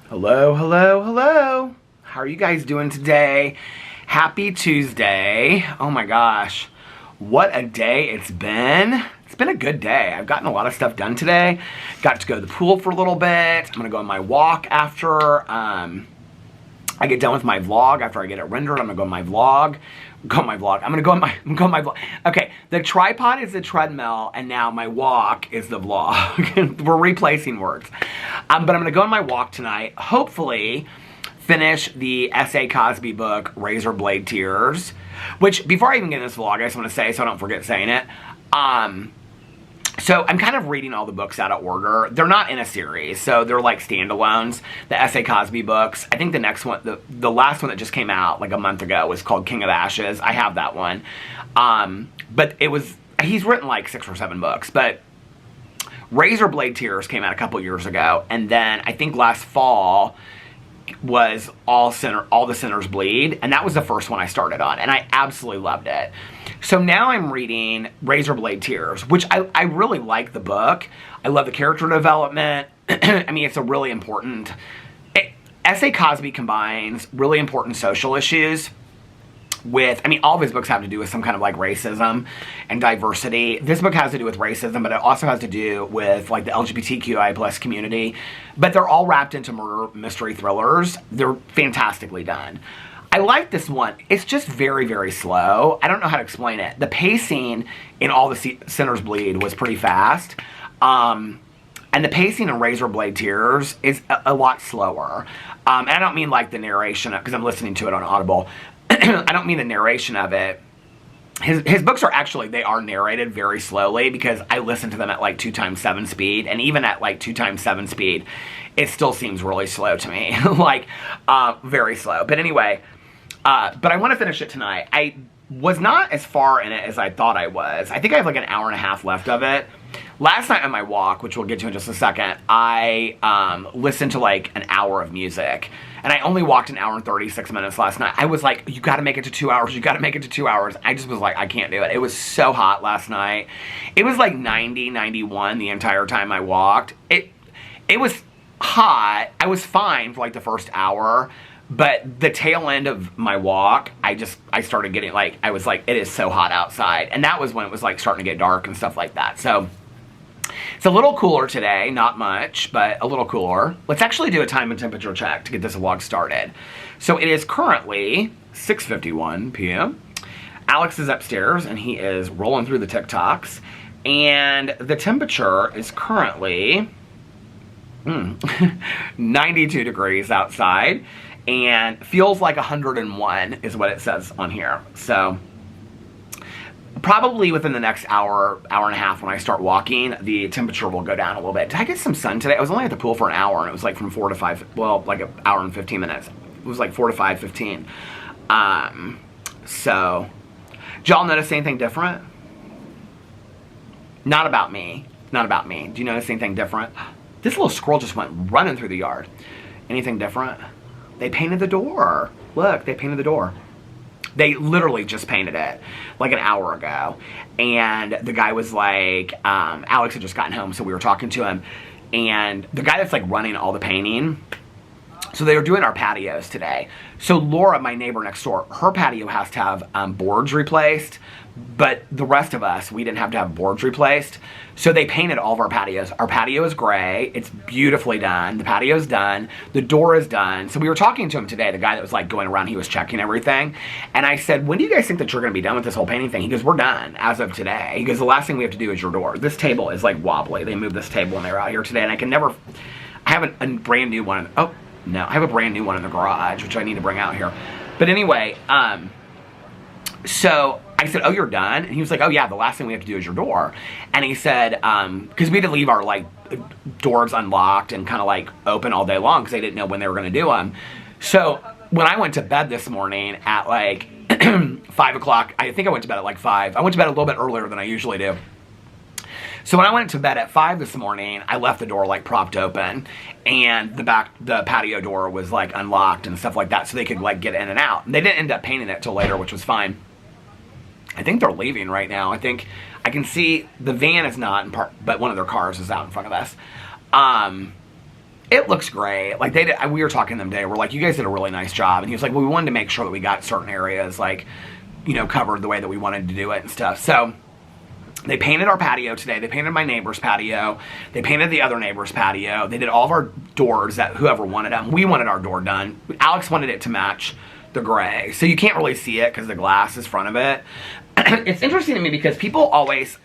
Hello, hello, hello. How are you guys doing today? Happy Tuesday. Oh my gosh. What a day it's been. It's been a good day. I've gotten a lot of stuff done today. Got to go to the pool for a little bit. I'm going to go on my walk after I get done with my vlog. After I get it rendered, I'm going to go on my vlog. I'm going to go on my vlog. Okay, the tripod is the treadmill, and now my walk is the vlog. We're replacing words. But I'm going to go on my walk tonight. Hopefully, finish the S.A. Cosby book, Razor Blade Tears. Which, before I even get in this vlog, I just want to say, so I don't forget saying it. So I'm kind of reading all the books out of order. They're not in a series, so they're like standalones. The S.A. Cosby books. I think the next one, the last one that just came out like a month ago was called King of Ashes. I have that one. But he's written like 6 or 7 books. But Razor Blade Tears came out a couple years ago. And then I think last fall was All the Sinners Bleed, and that was the first one I started on, and I absolutely loved it. So now I'm reading Razor Blade Tears, which I really like the book. I love the character development. I mean, it's a really important... S.A. Cosby combines really important social issues with, I mean, all of his books have to do with some kind of like racism and diversity. This book has to do with racism, but it also has to do with like the LGBTQI plus community. But they're all wrapped into murder mystery thrillers. They're fantastically done. I like this one. It's just very, very slow. I don't know how to explain it. The pacing in All the Sinners Bleed was pretty fast. And the pacing in Razor Blade Tears is a lot slower. And I don't mean like the narration, because I'm listening to it on Audible. I don't mean the narration of it. His books are actually, they are narrated very slowly because I listen to them at like 2 times 7 speed. And even at like 2 times 7 speed, it still seems really slow to me. Like, very slow. But anyway, but I want to finish it tonight. I was not as far in it as I thought I was. I think I have like an hour and a half left of it. Last night on my walk, which we'll get to in just a second, I listened to like an hour of music. And I only walked an hour and 36 minutes last night. I was like, you gotta make it to 2 hours. You gotta make it to 2 hours. I just was like, I can't do it. It was so hot last night. It was like 90, 91 the entire time I walked. It was hot. I was fine for like the first hour. But the tail end of my walk, I started getting like, I was like, it is so hot outside. And that was when it was like starting to get dark and stuff like that. So it's a little cooler today, not much, but a little cooler. Let's actually do a time and temperature check to get this vlog started. So it is currently 6:51 p.m. Alex is upstairs and he is rolling through the TikToks. And the temperature is currently 92 degrees outside. And feels like 101 is what it says on here. So probably within the next hour and a half when I start walking, the temperature will go down a little bit. Did I get some sun today? I was only at the pool for an hour, and it was like from 4 to 5, well, like an hour and 15 minutes. It was like 4 to 5:15. So, did y'all notice anything different? Not about me. Not about me. Do you notice anything different? This little squirrel just went running through the yard. Anything different? They painted the door. Look, they painted the door. They literally just painted it like an hour ago. And the guy was like, Alex had just gotten home, so we were talking to him. And the guy that's like running all the painting, so they were doing our patios today. So Laura, my neighbor next door, her patio has to have boards replaced. But the rest of us, we didn't have to have boards replaced. So they painted all of our patios. Our patio is gray. It's beautifully done. The patio's done. The door is done. So we were talking to him today, the guy that was like going around, he was checking everything. And I said, when do you guys think that you're going to be done with this whole painting thing? He goes, we're done as of today. He goes, the last thing we have to do is your door. This table is like wobbly. They moved this table when they were out here today. And I can never, I have a brand new one. Oh, no, I have a brand new one in the garage, which I need to bring out here. But anyway, so I said, oh, you're done? And he was like, oh, yeah, the last thing we have to do is your door. And he said, because we had to leave our, like, doors unlocked and kind of, like, open all day long because they didn't know when they were going to do them. So when I went to bed this morning at, like, 5 o'clock, I think I went to bed at, like, 5. I went to bed a little bit earlier than I usually do. So when I went to bed at 5 this morning, I left the door, like, propped open. And the patio door was, like, unlocked and stuff like that so they could, like, get in and out. And they didn't end up painting it till later, which was fine. I think they're leaving right now. I think I can see the van is not in part, but one of their cars is out in front of us. It looks great. Like, we were talking to them today. We're like, you guys did a really nice job. And he was like, well, we wanted to make sure that we got certain areas, like, you know, covered the way that we wanted to do it and stuff. So they painted our patio today. They painted my neighbor's patio. They painted the other neighbor's patio. They did all of our doors that whoever wanted them. We wanted our door done. Alex wanted it to match the gray. So you can't really see it because the glass is front of it. It's interesting to me because people always,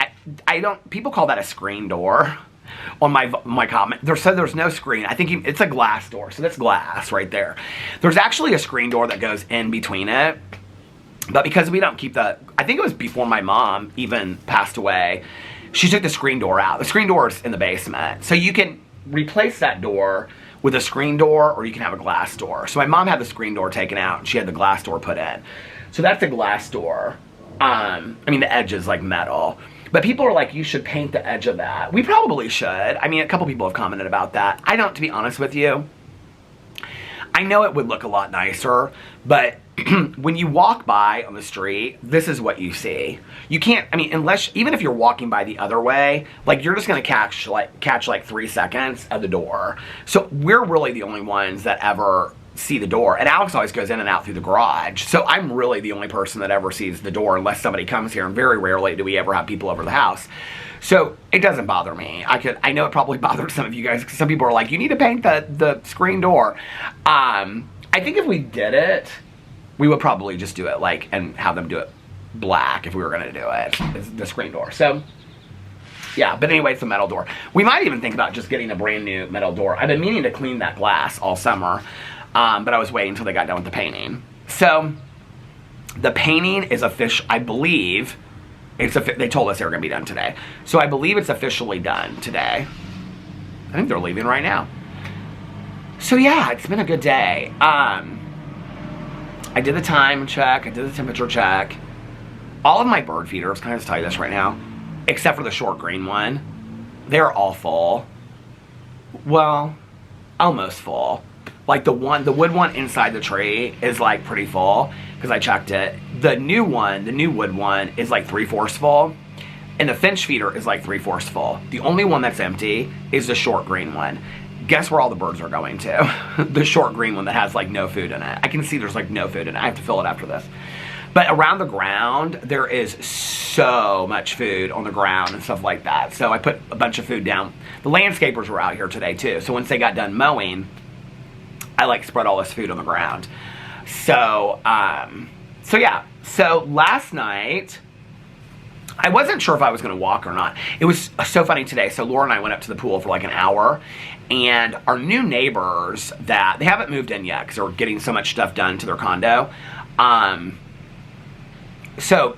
people call that a screen door. On my comment, there's no screen. I think it's a glass door, so that's glass right there. There's actually a screen door that goes in between it, but because we don't keep I think it was before my mom even passed away, she took the screen door out. The screen door is in the basement, so you can replace that door with a screen door, or you can have a glass door. So my mom had the screen door taken out, and she had the glass door put in. So that's a glass door. I mean, the edge is like metal. But people are like, you should paint the edge of that. We probably should. I mean, a couple people have commented about that. I don't, to be honest with you. I know it would look a lot nicer, but when you walk by on the street, this is what you see. You can't, I mean, even if you're walking by the other way, like, you're just gonna catch like 3 seconds of the door. So we're really the only ones that ever see the door, and Alex always goes in and out through the garage, so I'm really the only person that ever sees the door unless somebody comes here, and very rarely do we ever have people over the house. So it doesn't bother me. I know it probably bothered some of you guys because some people are like, you need to paint the screen door. I think if we did it, we would probably just do it like, and have them do it black if we were gonna do it, the screen door. So yeah, but anyway, it's a metal door. We might even think about just getting a brand new metal door. I've been meaning to clean that glass all summer. But I was waiting until they got done with the painting. So, the painting is official, I believe, they told us they were going to be done today. So I believe it's officially done today. I think they're leaving right now. So yeah, it's been a good day. I did the time check, I did the temperature check. All of my bird feeders, can I just tell you this right now? Except for the short green one, they're all full. Well, almost full. Like the wood one inside the tree is like pretty full because I checked it. The new wood one is like 3/4 full, and the finch feeder is like 3/4 full. The only one that's empty is the short green one. Guess where all the birds are going to? The short green one that has like no food in it. I can see there's like no food in it. I have to fill it after this. But around the ground, there is so much food on the ground and stuff like that. So I put a bunch of food down. The landscapers were out here today too. So once they got done mowing, I like spread all this food on the ground. So, yeah. So last night, I wasn't sure if I was going to walk or not. It was so funny today. So Laura and I went up to the pool for like an hour, and our new neighbors that, they haven't moved in yet because they're getting so much stuff done to their condo. So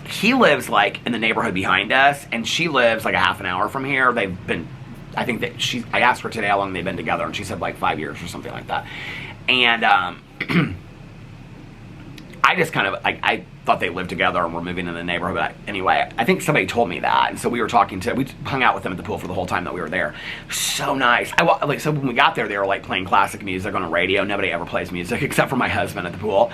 he lives like in the neighborhood behind us, and she lives like a half an hour from here. They've been, I think that I asked her today how long they've been together, and she said like 5 years or something like that. And I just kind of, I thought they lived together and were moving in the neighborhood. But anyway, I think somebody told me that. And so we hung out with them at the pool for the whole time that we were there. So nice. So when we got there, they were like playing classic music on the radio. Nobody ever plays music except for my husband at the pool.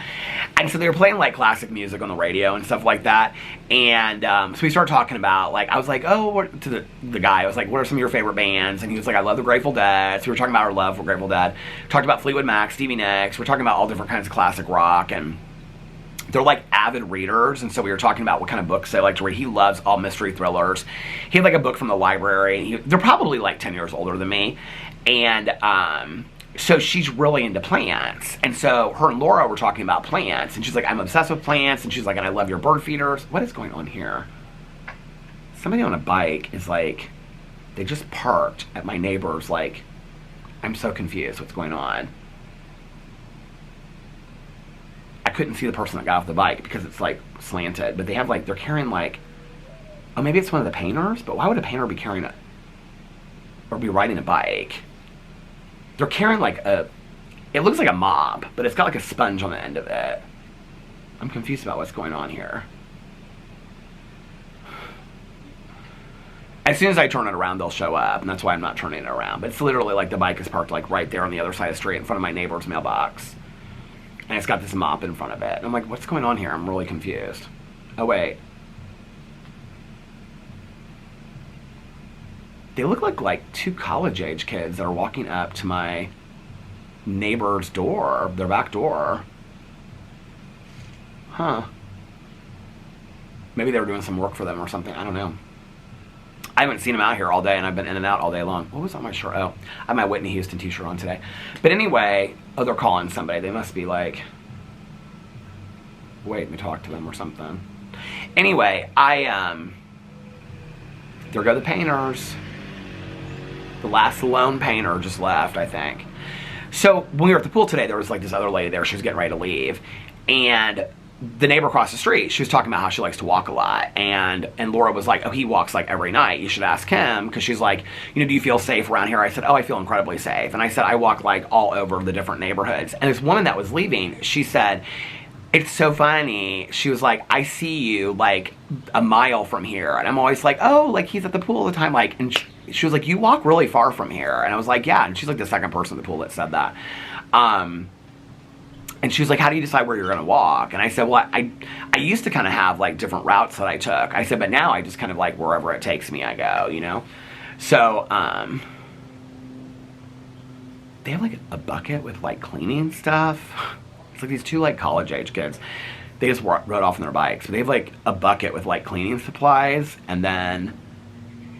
And so they were playing like classic music on the radio and stuff like that. And so we started talking about, like, I was like, oh, to the guy, I was like, what are some of your favorite bands? And he was like, I love the Grateful Dead. So we were talking about our love for Grateful Dead. Talked about Fleetwood Mac, Stevie Nicks. We're talking about all different kinds of classic rock, and they're like avid readers, and so we were talking about what kind of books they like to read. He loves all mystery thrillers. He had like a book from the library. They're probably like 10 years older than me, and so she's really into plants. And so her and Laura were talking about plants, and she's like, I'm obsessed with plants, and she's like, and I love your bird feeders. What is going on here? Somebody on a bike is like, they just parked at my neighbor's. Like, I'm so confused. What's going on? I couldn't see the person that got off the bike because it's like slanted, but they have like, they're carrying like, oh, maybe it's one of the painters, but why would a painter be carrying or be riding a bike? They're carrying like it looks like a mop, but it's got like a sponge on the end of it. I'm confused about what's going on here. As soon as I turn it around, they'll show up, and that's why I'm not turning it around. But it's literally like the bike is parked like right there on the other side of the street in front of my neighbor's mailbox. And it's got this mop in front of it. And I'm like, what's going on here? I'm really confused. Oh, wait. they look like two college-age kids that are walking up to my neighbor's door, their back door. Huh. Maybe they were doing some work for them or something. I don't know. I haven't seen them out here all day, and I've been in and out all day long. What was on my shirt? Oh, I have my Whitney Houston t-shirt on today. But anyway, oh, they're calling somebody. They must be like waiting to talk to them or something. Anyway, there go the painters. The last lone painter just left, I think. So when we were at the pool today, there was like this other lady there. She was getting ready to leave. And the neighbor across the street, she was talking about how she likes to walk a lot. And Laura was like, oh, he walks like every night. You should ask him. Because she's like, you know, do you feel safe around here? I said, oh, I feel incredibly safe. And I said, I walk like all over the different neighborhoods. And this woman that was leaving, she said, it's so funny. She was like, I see you like a mile from here. And I'm always like, oh, like he's at the pool all the time. Like, and she was like, you walk really far from here. And I was like, yeah. And she's like the second person at the pool that said that. And she was like, how do you decide where you're going to walk? And I said, well, I used to kind of have like different routes that I took. I said, but now I just kind of like wherever it takes me, I go, you know? So, they have like a bucket with like cleaning stuff. It's like these two like college age kids. They just rode off on their bikes. So they have like a bucket with like cleaning supplies, and then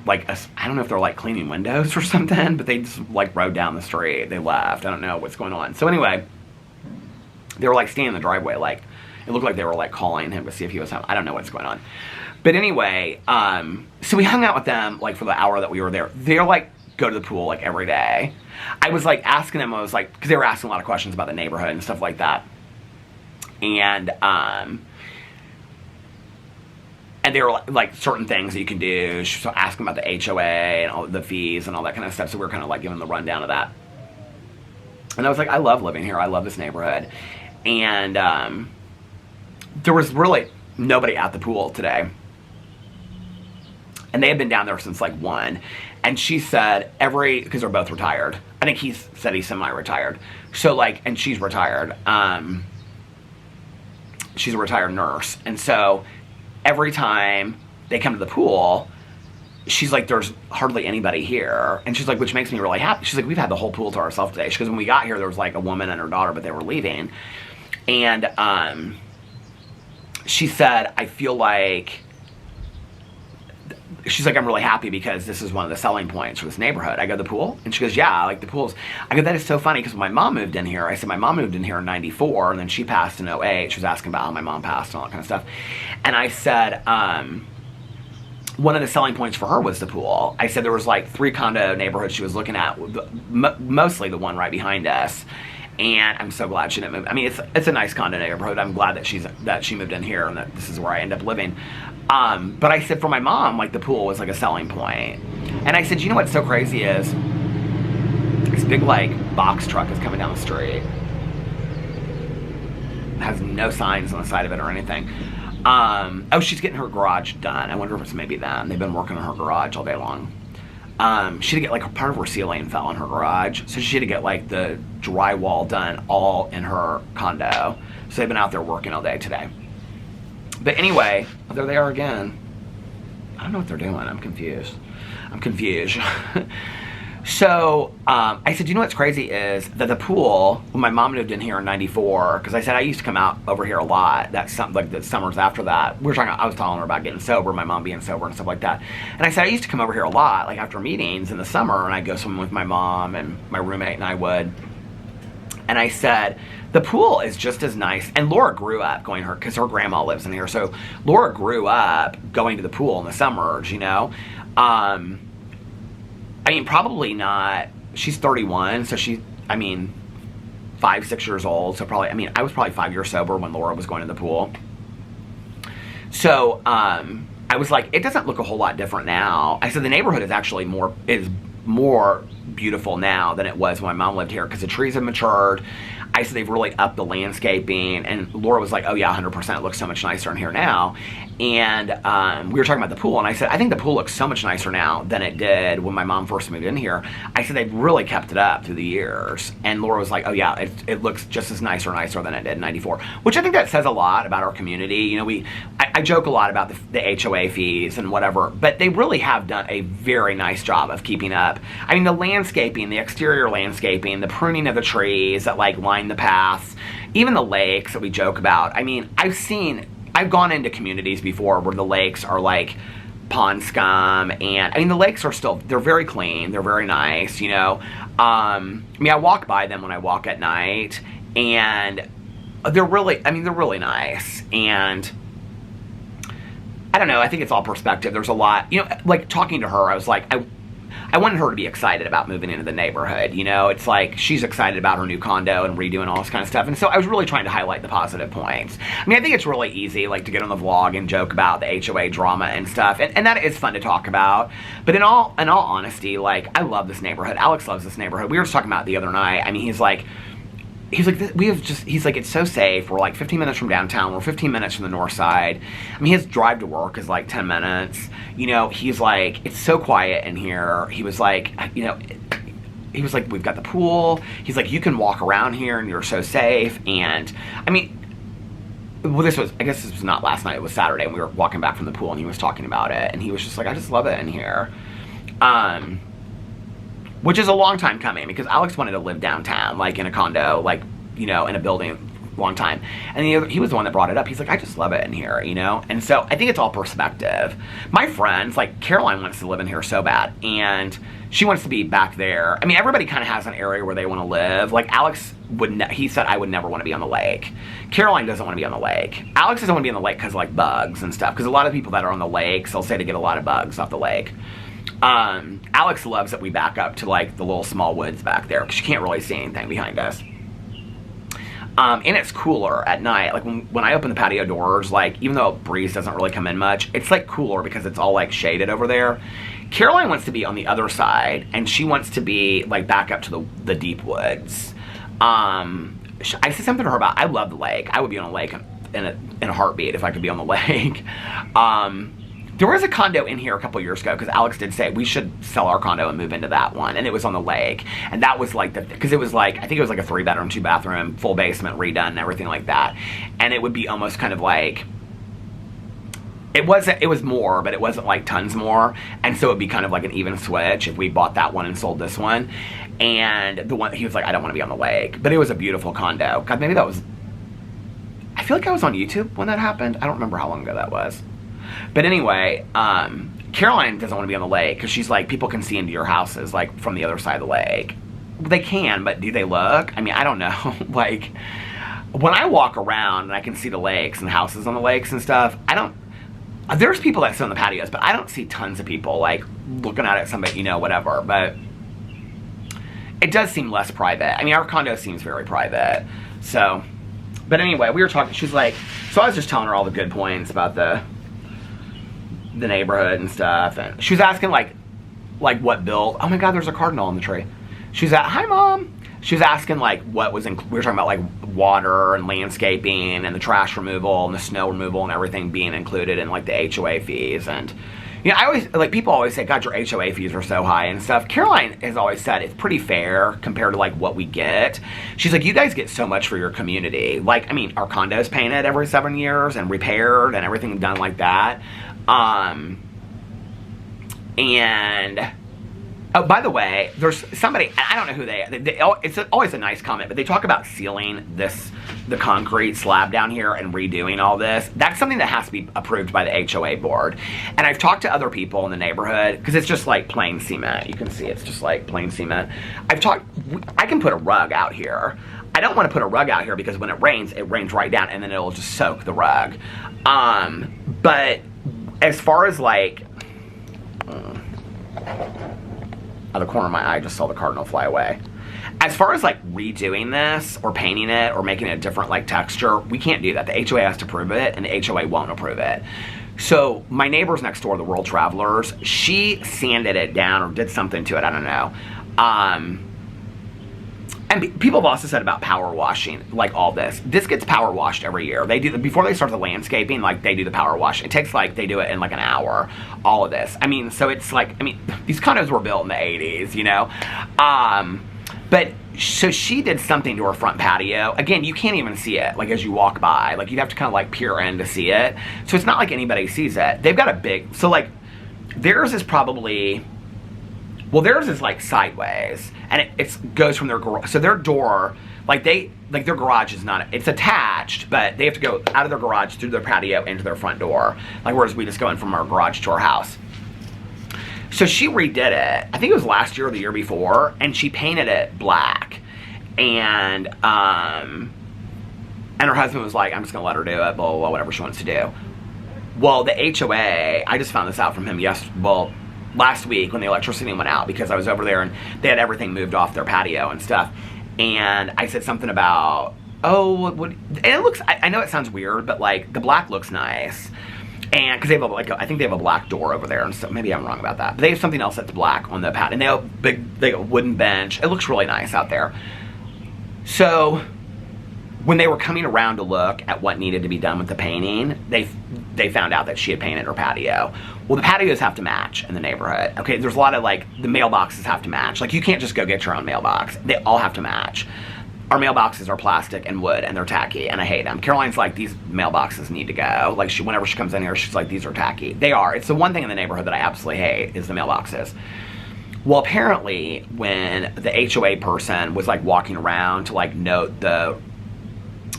like I don't know if they're like cleaning windows or something, but they just like rode down the street. They left. I don't know what's going on. So anyway, they were like standing in the driveway, like it looked like they were like calling him to see if he was home. I don't know what's going on. But anyway, so we hung out with them like for the hour that we were there. They're like go to the pool like every day. I was like asking them, I was like, because they were asking a lot of questions about the neighborhood and stuff like that. And they were like certain things that you can do. So asking about the HOA and all the fees and all that kind of stuff. So we were kind of like giving the rundown of that. And I was like, I love living here. I love this neighborhood. And there was really nobody at the pool today. And they had been down there since like 1. And she said because they're both retired. I think he said he's semi-retired. So like, and she's retired. She's a retired nurse. And so every time they come to the pool, she's like, there's hardly anybody here. And she's like, which makes me really happy. She's like, we've had the whole pool to ourselves today. Because when we got here, there was like a woman and her daughter, but they were leaving. And she said, I feel like, she's like, I'm really happy because this is one of the selling points for this neighborhood. I go, the pool? And she goes, yeah, I like the pools. I go, that is so funny because when my mom moved in here, I said, my mom moved in here in 94 and then she passed in 08. She was asking about how my mom passed and all that kind of stuff. And I said, one of the selling points for her was the pool. I said there was like 3 condo neighborhoods she was looking at, mostly the one right behind us. And I'm so glad she didn't move. I mean, it's a nice condo neighborhood. I'm glad that she moved in here and that this is where I end up living. But I said for my mom, like the pool was like a selling point. And I said, you know what's so crazy is this big like box truck is coming down the street. It has no signs on the side of it or anything. Oh, she's getting her garage done. I wonder if it's maybe them. They've been working on her garage all day long. She had to get like part of her ceiling fell in her garage. So she had to get like the drywall done all in her condo. So they've been out there working all day today. But anyway, there they are again. I don't know what they're doing. I'm confused. So I said, you know what's crazy is that the pool, when my mom moved in here in 94, because I said I used to come out over here a lot, like the summers after that. I was telling her about getting sober, my mom being sober and stuff like that. And I said I used to come over here a lot, like after meetings in the summer, and I'd go swimming with my mom and my roommate and I would. And I said, the pool is just as nice. And Laura grew up going because her grandma lives in here. So Laura grew up going to the pool in the summers, you know. I mean, probably not. She's 31, so 5-6 years old. So probably, I was probably 5 years sober when Laura was going to the pool. So I was like, it doesn't look a whole lot different now. I said the neighborhood is actually more beautiful now than it was when my mom lived here because the trees have matured. I said they've really upped the landscaping, and Laura was like, oh yeah, 100%, it looks so much nicer in here now. And we were talking about the pool, and I said, I think the pool looks so much nicer now than it did when my mom first moved in here. I said they've really kept it up through the years. And Laura was like, oh yeah, it looks just as nicer than it did in 94. Which I think that says a lot about our community. You know, I joke a lot about the HOA fees and whatever, but they really have done a very nice job of keeping up. I mean, the landscaping, the exterior landscaping, the pruning of the trees that like line the paths, even the lakes that we joke about. I mean, I've gone into communities before where the lakes are like pond scum, and I mean the lakes are still, they're very clean, they're very nice, you know. I mean, I walk by them when I walk at night, and they're really nice. And I don't know, I think it's all perspective. There's a lot, you know, like talking to her, I was like, I wanted her to be excited about moving into the neighborhood, you know. It's like she's excited about her new condo and redoing all this kind of stuff, and so I was really trying to highlight the positive points. I mean, I think it's really easy like to get on the vlog and joke about the HOA drama and stuff, and that is fun to talk about, but in all honesty, like, I love this neighborhood. Alex loves this neighborhood. We were just talking about it the other night. I mean, he's like, it's so safe. We're like 15 minutes from downtown. We're 15 minutes from the north side. I mean, his drive to work is like 10 minutes. You know, he's like, it's so quiet in here. He was like, you know, he was like, we've got the pool. He's like, you can walk around here and you're so safe. And I mean, well, I guess this was not last night. It was Saturday, and we were walking back from the pool, and he was talking about it. And he was just like, I just love it in here. Which is a long time coming, because Alex wanted to live downtown, like in a condo, like, you know, in a building, long time. And he was the one that brought it up. He's like, I just love it in here, you know? And so I think it's all perspective. My friends, like Caroline wants to live in here so bad, and she wants to be back there. I mean, everybody kind of has an area where they want to live. Like Alex he said, I would never want to be on the lake. Caroline doesn't want to be on the lake. Alex doesn't want to be on the lake because like bugs and stuff, because a lot of people that are on the lakes, they'll say to get a lot of bugs off the lake. Alex loves that we back up to like the little small woods back there, because you can't really see anything behind us. And it's cooler at night. Like when I open the patio doors, like even though breeze doesn't really come in much, it's like cooler because it's all like shaded over there. Caroline wants to be on the other side, and she wants to be like back up to the deep woods. I said something to her about, I love the lake. I would be on a lake in a heartbeat if I could be on the lake. There was a condo in here a couple years ago, because Alex did say we should sell our condo and move into that one, and it was on the lake, and that was like because it was like, I think it was like a 3-bedroom, 2-bathroom, full basement redone and everything like that, and it would be almost kind of like, it was more, but it wasn't like tons more, and so it'd be kind of like an even switch if we bought that one and sold this one. And the one, he was like, I don't want to be on the lake, but it was a beautiful condo. God, maybe that was, I feel like I was on YouTube when that happened. I don't remember how long ago that was. But anyway, Caroline doesn't want to be on the lake, because she's like, people can see into your houses, like, from the other side of the lake. They can, but do they look? I mean, I don't know. Like, when I walk around and I can see the lakes and houses on the lakes and stuff, there's people that sit on the patios, but I don't see tons of people, like, looking at it, somebody, you know, whatever. But it does seem less private. I mean, our condo seems very private. So, but anyway, we were talking, she's like, so I was just telling her all the good points about the neighborhood and stuff, and she was asking like what built, oh my god, there's a cardinal on the tree. She's at, hi mom. She was asking like what was we were talking about like water and landscaping and the trash removal and the snow removal and everything being included in like the HOA fees. And you know, I always, like, people always say, god, your HOA fees are so high and stuff. Caroline has always said it's pretty fair compared to like what we get. She's like, you guys get so much for your community. Like, I mean, our condo's painted every 7 years and repaired and everything done like that. And oh, by the way, there's somebody, I don't know who it's always a nice comment, but they talk about sealing the concrete slab down here and redoing all this. That's something that has to be approved by the HOA board. And I've talked to other people in the neighborhood, because it's just like plain cement. You can see it's just like plain cement. I can put a rug out here. I don't want to put a rug out here because when it rains right down, and then it'll just soak the rug. But as far as like, out of the corner of my eye, I just saw the cardinal fly away. As far as like redoing this or painting it or making it a different like texture, we can't do that. The HOA has to approve it, and the HOA won't approve it. So my neighbors next door, the World Travelers, she sanded it down or did something to it, I don't know. And people have also said about power washing, like all this. This gets power washed every year. They do, before they start the landscaping, like they do the power wash. It takes like, they do it in like an hour, all of this. I mean, so it's like, I mean, these condos were built in the 80s, you know? But so she did something to her front patio. Again, you can't even see it, like, as you walk by. Like, you'd have to kind of, like, peer in to see it. So it's not like anybody sees it. They've got a big, so, like, theirs is probably, well, theirs is, like, sideways. And it goes from their garage. So their door, like, their garage is not, it's attached, but they have to go out of their garage through their patio into their front door. Like, whereas we just go in from our garage to our house. So she redid it, I think it was last year or the year before, and she painted it black. And her husband was like, I'm just going to let her do it, blah, blah, blah, whatever she wants to do. Well, the HOA, I just found this out from him last week when the electricity went out, because I was over there and they had everything moved off their patio and stuff. And I said something about, and it looks, I know it sounds weird, but, like, the black looks nice. And because they have I think they have a black door over there, and so maybe I'm wrong about that. But they have something else that's black on the patio, and they have a wooden bench. It looks really nice out there. So when they were coming around to look at what needed to be done with the painting, they found out that she had painted her patio. Well, the patios have to match in the neighborhood. Okay, there's a lot of, like, the mailboxes have to match. Like, you can't just go get your own mailbox. They all have to match. Our mailboxes are plastic and wood, and they're tacky, and I hate them. Caroline's like, these mailboxes need to go. Like, whenever she comes in here, she's like, these are tacky. They are. It's the one thing in the neighborhood that I absolutely hate is the mailboxes. Well, apparently, when the HOA person was, like, walking around to, like, note the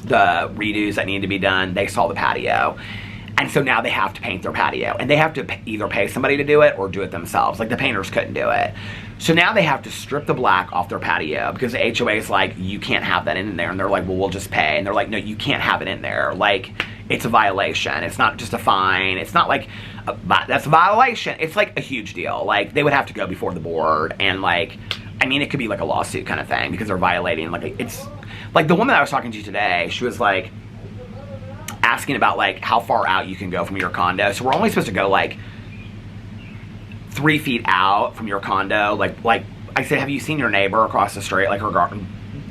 redos that needed to be done, they saw the patio. And so now they have to paint their patio. And they have to either pay somebody to do it or do it themselves. Like, the painters couldn't do it. So now they have to strip the black off their patio because the HOA is like, you can't have that in there. And they're like, well, we'll just pay. And they're like, no, you can't have it in there. Like, it's a violation. It's not just a fine. It's not like, that's a violation. It's like a huge deal. Like, they would have to go before the board. And, like, I mean, it could be like a lawsuit kind of thing because they're violating. Like, it's like the woman I was talking to today, she was like asking about, like, how far out you can go from your condo. So we're only supposed to go, like, 3 feet out from your condo. Like I said, have you seen your neighbor across the street? Like, her garden,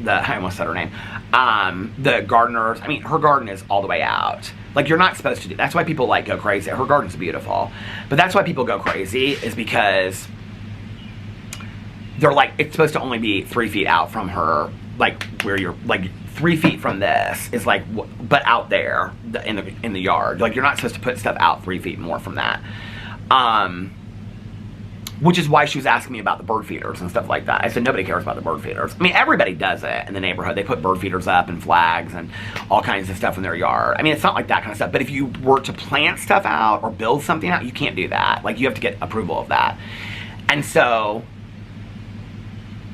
I almost said her name. The gardeners, I mean, her garden is all the way out. Like, you're not supposed to do, that's why people, like, go crazy. Her garden's beautiful. But that's why people go crazy, is because they're like, it's supposed to only be 3 feet out from her, like, where you're, like, 3 feet from this is, like, but out there in the yard. Like, you're not supposed to put stuff out 3 feet more from that. Which is why she was asking me about the bird feeders and stuff like that. I said, nobody cares about the bird feeders. I mean, everybody does it in the neighborhood. They put bird feeders up and flags and all kinds of stuff in their yard. I mean, it's not like that kind of stuff. But if you were to plant stuff out or build something out, you can't do that. Like, you have to get approval of that. And so,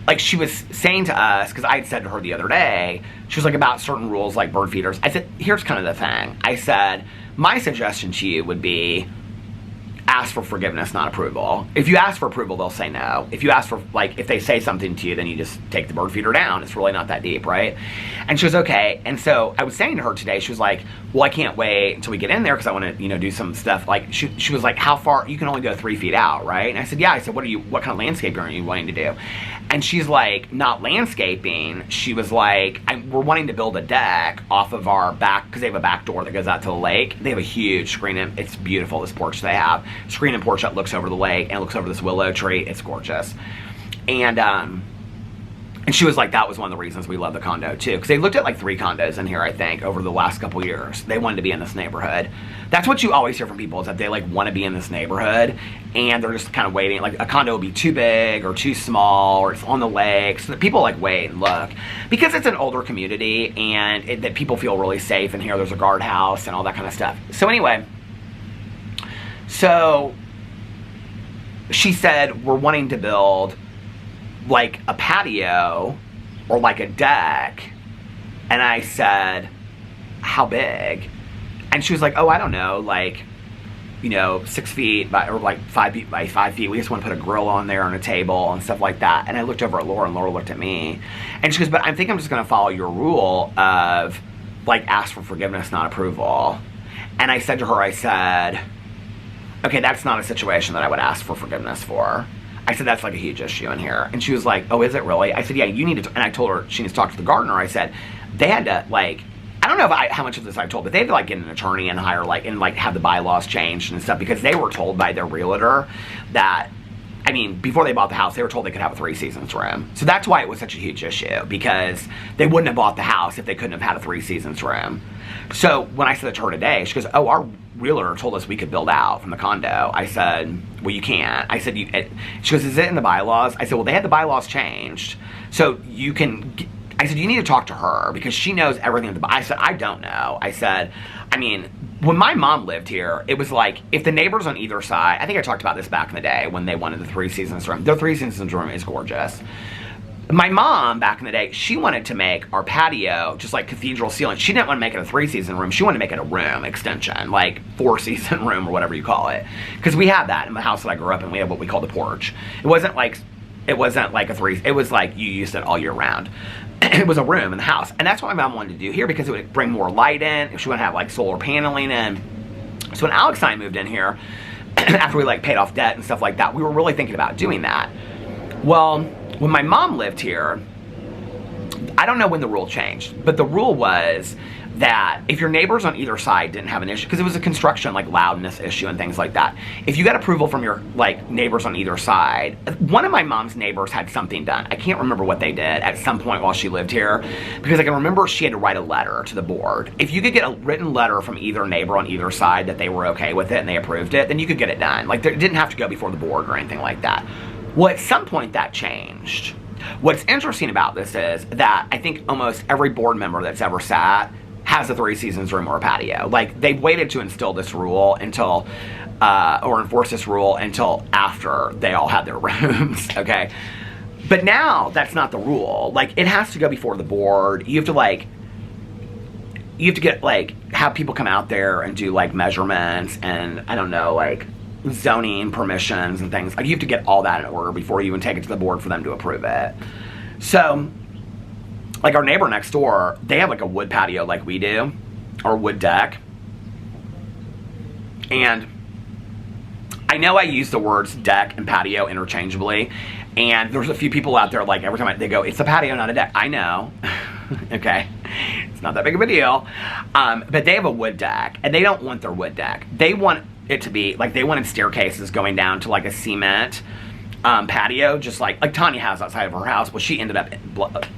like, she was saying to us, because I had said to her the other day, she was like, about certain rules like bird feeders. I said, here's kind of the thing. I said, my suggestion to you would be, ask for forgiveness, not approval. If you ask for approval, they'll say no. If you ask for, like, if they say something to you, then you just take the bird feeder down. It's really not that deep, right? And she was okay. And so I was saying to her today, she was like, well, I can't wait until we get in there because I want to, you know, do some stuff. Like, she was like, how far? You can only go 3 feet out, right? And I said, yeah. I said, what kind of landscaping are you wanting to do? And she's like, not landscaping. She was like, we're wanting to build a deck off of our back, because they have a back door that goes out to the lake. They have a huge screen, and it's beautiful, this porch they have. Screen and porch that looks over the lake, and it looks over this willow tree. It's gorgeous. And she was like, that was one of the reasons we love the condo too. Because they looked at like 3 condos in here, I think, over the last couple years. They wanted to be in this neighborhood. That's what you always hear from people, is that they like want to be in this neighborhood and they're just kind of waiting. Like, a condo will be too big or too small, or it's on the lake. So that people like wait and look. Because it's an older community and that people feel really safe in here. There's a guardhouse and all that kind of stuff. So anyway, so she said, we're wanting to build like a patio or like a deck. And I said, how big? And she was like, oh, I don't know, like, you know, 6 feet by, or like 5 feet by 5 feet. We just want to put a grill on there and a table and stuff like that. And I looked over at Laura, and Laura looked at me, and she goes, but I think I'm just going to follow your rule of like, ask for forgiveness, not approval. And I said to her, I said, okay, that's not a situation that I would ask for forgiveness for. I said, that's like a huge issue in here. And she was like, oh, is it really? I said, yeah, you need to, and I told her she needs to talk to the gardener. I said, they had to, like, I don't know how much of this I told, but they had to like get an attorney and hire, like, and like have the bylaws changed and stuff, because they were told by their realtor that, I mean, before they bought the house, they were told they could have a 3 seasons room. So that's why it was such a huge issue, because they wouldn't have bought the house if they couldn't have had a 3 seasons room. So when I said that to her today, she goes, oh, our realtor told us we could build out from the condo. I said, well, you can't. I said, she goes, is it in the bylaws? I said, well, they had the bylaws changed. So you can, I said, you need to talk to her because she knows everything. I said, I don't know. I said, I mean, when my mom lived here, it was like, if the neighbors on either side, I think I talked about this back in the day when they wanted the 3 seasons room. Their 3 seasons room is gorgeous. My mom, back in the day, she wanted to make our patio just like cathedral ceiling. She didn't want to make it a 3 season room. She wanted to make it a room extension, like 4 season room or whatever you call it. Because we had that in the house that I grew up in. We had what we called the porch. It wasn't like a 3, it was like you used it all year round. It was a room in the house. And that's what my mom wanted to do here because it would bring more light in. She would have like solar paneling in. So when Alex and I moved in here, after we like paid off debt and stuff like that, we were really thinking about doing that. Well, when my mom lived here, I don't know when the rule changed, but the rule was that if your neighbors on either side didn't have an issue, because it was a construction like loudness issue and things like that, if you got approval from your like neighbors on either side, one of my mom's neighbors had something done. I can't remember what they did at some point while she lived here, because I can remember she had to write a letter to the board. If you could get a written letter from either neighbor on either side that they were okay with it and they approved it, then you could get it done. Like, it didn't have to go before the board or anything like that. Well, at some point that changed. What's interesting about this is that I think almost every board member that's ever sat has a 3 seasons room or a patio. Like, they waited to instill this rule until, or enforce this rule until after they all had their rooms, okay? But now, that's not the rule. Like, it has to go before the board. You have to get, like, have people come out there and do, like, measurements and, I don't know, like, zoning permissions and things. Like, you have to get all that in order before you even take it to the board for them to approve it. So, like, our neighbor next door, they have like a wood patio like we do, or wood deck. And I know I use the words deck and patio interchangeably, and there's a few people out there, like, every time they go, it's a patio, not a deck. I know. Okay, it's not that big of a deal. But they have a wood deck, and they don't want their wood deck. They want it to be, like, they wanted staircases going down to like a cement patio, just like Tanya has outside of her house. Well, she ended up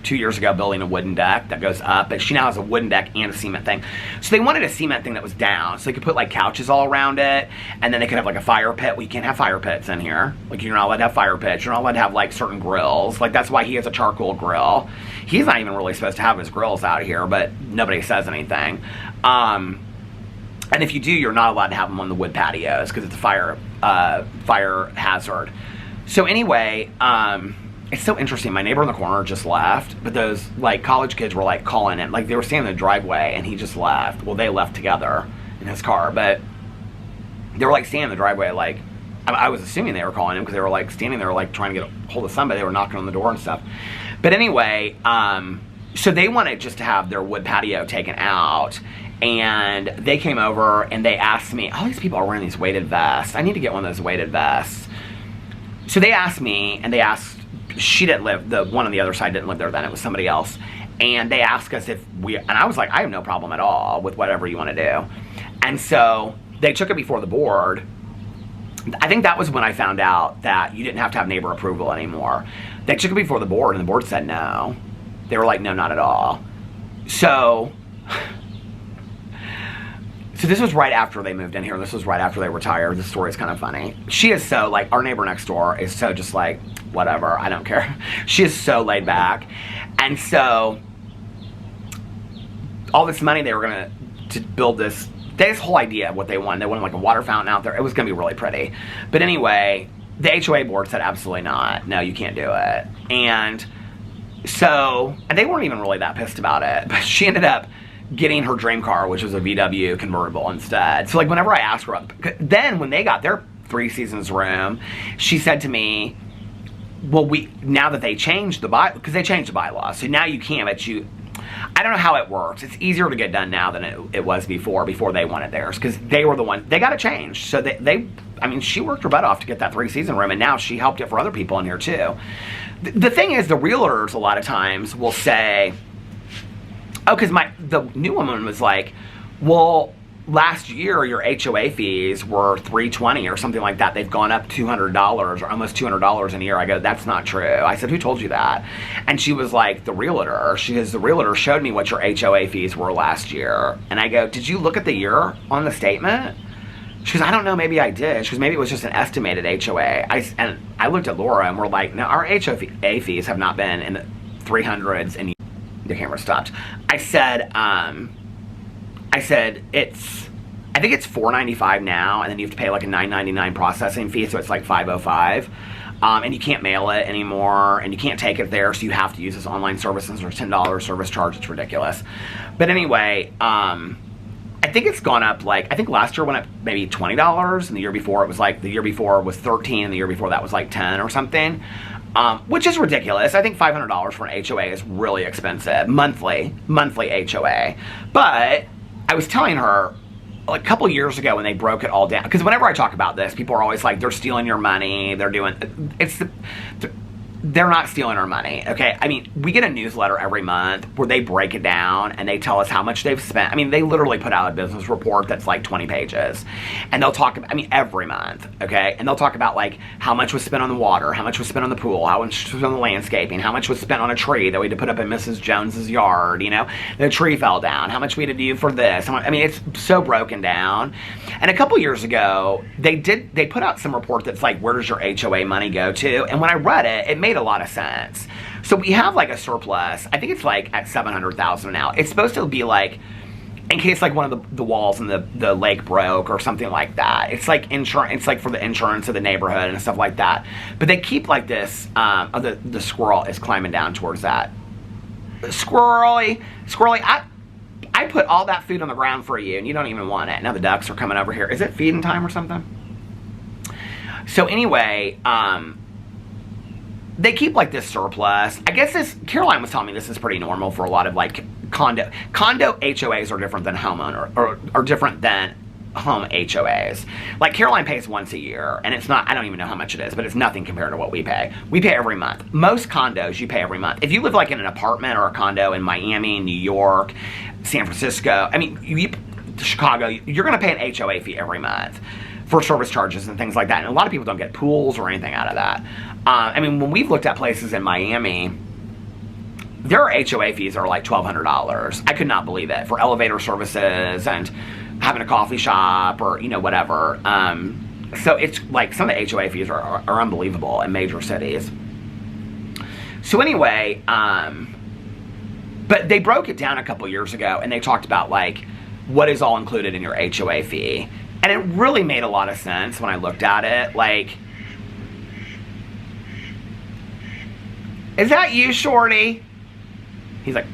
2 years ago building a wooden deck that goes up, but she now has a wooden deck and a cement thing. So they wanted a cement thing that was down, so they could put like couches all around it, and then they could have like a fire pit. Well, you can't have fire pits in here. Like, you're not allowed to have fire pits. You're not allowed to have like certain grills. Like, that's why he has a charcoal grill. He's not even really supposed to have his grills out here, but nobody says anything. And if you do, you're not allowed to have them on the wood patios because it's a fire hazard. So anyway, it's so interesting. My neighbor in the corner just left, but those like college kids were like calling him. Like, they were standing in the driveway and he just left. Well, they left together in his car, but they were like standing in the driveway. Like, I was assuming they were calling him because they were like standing there like trying to get a hold of somebody. They were knocking on the door and stuff. But anyway, so they wanted just to have their wood patio taken out. And they came over and they asked me, all these people are wearing these weighted vests. I need to get one of those weighted vests. So they asked me, and they asked, she didn't live, the one on the other side didn't live there then, it was somebody else. And they asked us if and I was like, I have no problem at all with whatever you want to do. And so they took it before the board. I think that was when I found out that you didn't have to have neighbor approval anymore. They took it before the board, and the board said no. They were like, no, not at all. So this was right after they moved in here. This was right after they retired. This story is kind of funny. She is so, like, our neighbor next door is so just like, whatever, I don't care. She is so laid back. And so, all this money they were going to build this whole idea of what they wanted. They wanted like a water fountain out there. It was going to be really pretty. But anyway, the HOA board said absolutely not. No, you can't do it. And so, and they weren't even really that pissed about it. But she ended up getting her dream car, which was a VW convertible instead. So like, whenever I asked her, then when they got their 3 seasons room, she said to me, well, now that they changed because they changed the bylaws, so now you can't, but I don't know how it works. It's easier to get done now than it was before they wanted theirs, because they were the one, they got it changed. So I mean, she worked her butt off to get that 3 season room, and now she helped it for other people in here too. The thing is, the realtors a lot of times will say, oh, because the new woman was like, well, last year your HOA fees were $320 or something like that. They've gone up $200 or almost $200 in a year. I go, that's not true. I said, who told you that? And she was like, the realtor. She goes, the realtor showed me what your HOA fees were last year. And I go, did you look at the year on the statement? She goes, I don't know, maybe I did. She goes, maybe it was just an estimated HOA. And I looked at Laura and we're like, no, our HOA fees have not been in the 300s. And the camera stopped. I said, I think it's $495 now, and then you have to pay like a $9.99 processing fee, so it's like $505. And you can't mail it anymore, and you can't take it there, so you have to use this online services or $10 service charge. It's ridiculous. But anyway, I think it's gone up, like, I think last year went up maybe $20, and the year before it was like, the year before was $13, and the year before that was like $10 or something, which is ridiculous. I think $500 for an HOA is really expensive, monthly HOA. But I was telling her, like, a couple years ago when they broke it all down, because whenever I talk about this, people are always like, they're stealing your money, they're doing, they're not stealing our money, okay? I mean, we get a newsletter every month where they break it down and they tell us how much they've spent. I mean, they literally put out a business report that's like 20 pages. And they'll talk about, I mean, every month, okay? And they'll talk about, like, how much was spent on the water, how much was spent on the pool, how much was spent on the landscaping, how much was spent on a tree that we had to put up in Mrs. Jones's yard, you know? The tree fell down, how much we had to do for this. I mean, it's so broken down. And a couple years ago, they put out some report that's like, where does your HOA money go to? And when I read it, it made a lot of sense. So we have like a surplus. I think it's like at $700,000 now. It's supposed to be like, in case like one of the walls in the lake broke or something like that. It's like insurance. It's like for the insurance of the neighborhood and stuff like that. But they keep like this. The squirrel is climbing down towards that. Squirrely. I put all that food on the ground for you, and you don't even want it. Now the ducks are coming over here. Is it feeding time or something? So anyway, they keep like this surplus. I guess Caroline was telling me this is pretty normal for a lot of like condo HOAs are different than homeowner, or are different than home HOAs. Like Caroline pays once a year, and it's not, I don't even know how much it is, but it's nothing compared to what we pay. We pay every month. Most condos you pay every month. If you live like in an apartment or a condo in Miami, New York, San Francisco, I mean, Chicago, you're gonna pay an HOA fee every month for service charges and things like that. And a lot of people don't get pools or anything out of that. I mean, when we've looked at places in Miami, their HOA fees are like $1,200. I could not believe it, for elevator services and having a coffee shop or, you know, whatever. So it's like some of the HOA fees are unbelievable in major cities. So anyway, but they broke it down a couple years ago, and they talked about like what is all included in your HOA fee. And it really made a lot of sense when I looked at it. Like, is that you, Shorty? He's like,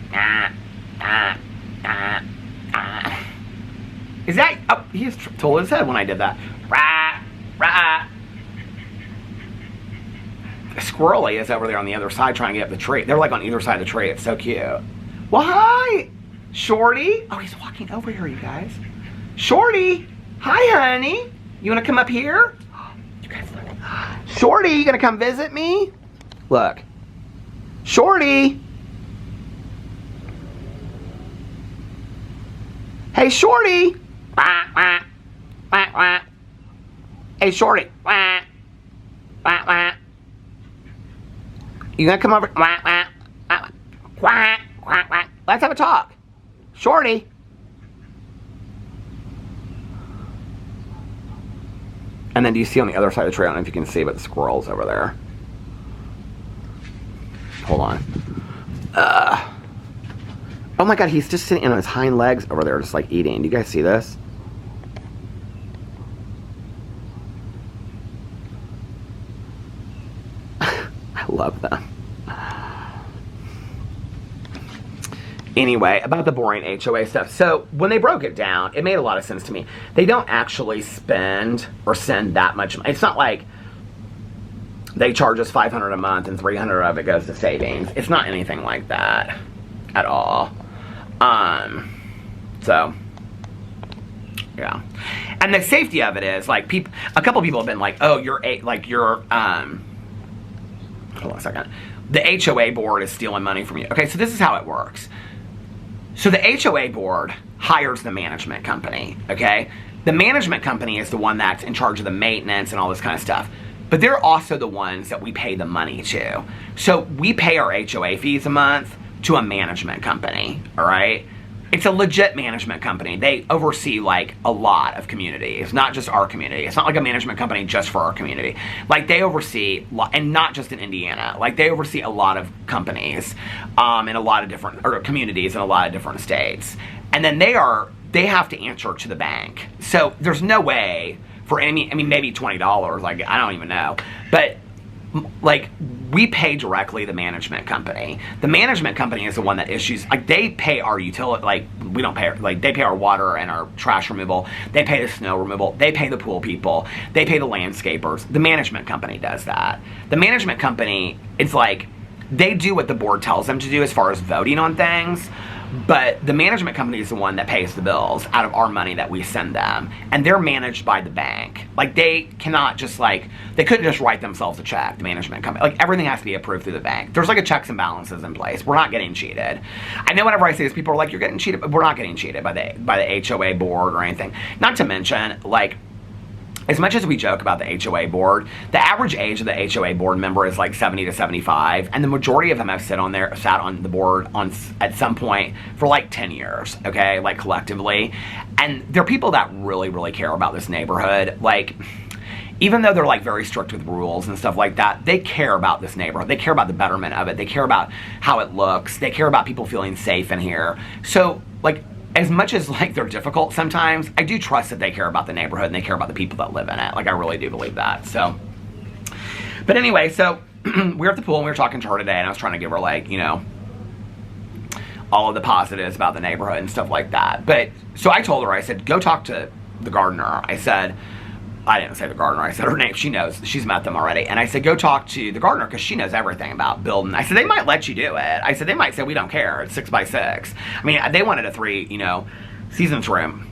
Is that, oh, he just told his head when I did that. Squirrely is over there on the other side trying to get up the tree. They're like on either side of the tree. It's so cute. Well, hi, Shorty. Oh, he's walking over here, you guys. Shorty. Hi, honey. You want to come up here? You guys look. Shorty, you going to come visit me? Look. Shorty. Hey, Shorty. Hey, Shorty. You going to come over? Let's have a talk. Shorty. And then do you see on the other side of the tree? I don't know if you can see, but the squirrel's over there. Hold on. Oh my god, he's just sitting on his hind legs over there, just like eating. Do you guys see this? I love them. Anyway, about the boring HOA stuff. So, when they broke it down, it made a lot of sense to me. They don't actually spend or send that much money. It's not like they charge us $500 a month and $300 of it goes to savings. It's not anything like that at all. So, yeah. And the safety of it is, like, a couple people have been like, oh, hold on a second. The HOA board is stealing money from you. Okay, so this is how it works. So the HOA board hires the management company, okay? The management company is the one that's in charge of the maintenance and all this kind of stuff. But they're also the ones that we pay the money to. So we pay our HOA fees a month to a management company, all right? It's a legit management company. They oversee like a lot of communities, not just our community. It's not like a management company just for our community. Like they oversee, and not just in Indiana, like they oversee a lot of companies in a lot of different, or communities in a lot of different states. And then they have to answer to the bank. So there's no way for any, I mean, maybe $20, like, I don't even know. But, like, we pay directly the management company. The management company is the one that issues, like, they pay our utility, like, we don't pay, like, they pay our water and our trash removal. They pay the snow removal. They pay the pool people. They pay the landscapers. The management company does that. The management company, it's like, they do what the board tells them to do as far as voting on things. But the management company is the one that pays the bills out of our money that we send them. And they're managed by the bank. Like, they cannot just, like, they couldn't just write themselves a check, the management company. Like, everything has to be approved through the bank. There's, like, a checks and balances in place. We're not getting cheated. I know whenever I say this, people are like, you're getting cheated. But we're not getting cheated by the HOA board or anything. Not to mention, like, as much as we joke about the HOA board, the average age of the HOA board member is like 70 to 75, and the majority of them have sat on the board at some point for like 10 years, okay, like collectively. And they're people that really, really care about this neighborhood. Like, even though they're like very strict with rules and stuff like that, they care about this neighborhood. They care about the betterment of it. They care about how it looks. They care about people feeling safe in here. So, like, as much as, like, they're difficult sometimes, I do trust that they care about the neighborhood and they care about the people that live in it. Like, I really do believe that, so. But anyway, so, we were at the pool and we were talking to her today, and I was trying to give her, like, you know, all of the positives about the neighborhood and stuff like that. But, so I told her, I said, go talk to the gardener. I didn't say the gardener, I said her name, she knows, she's met them already. And I said, go talk to the gardener because she knows everything about building. I said, they might let you do it. I said, they might say, we don't care, it's 6x6. I mean, they wanted a 3, you know, seasons room.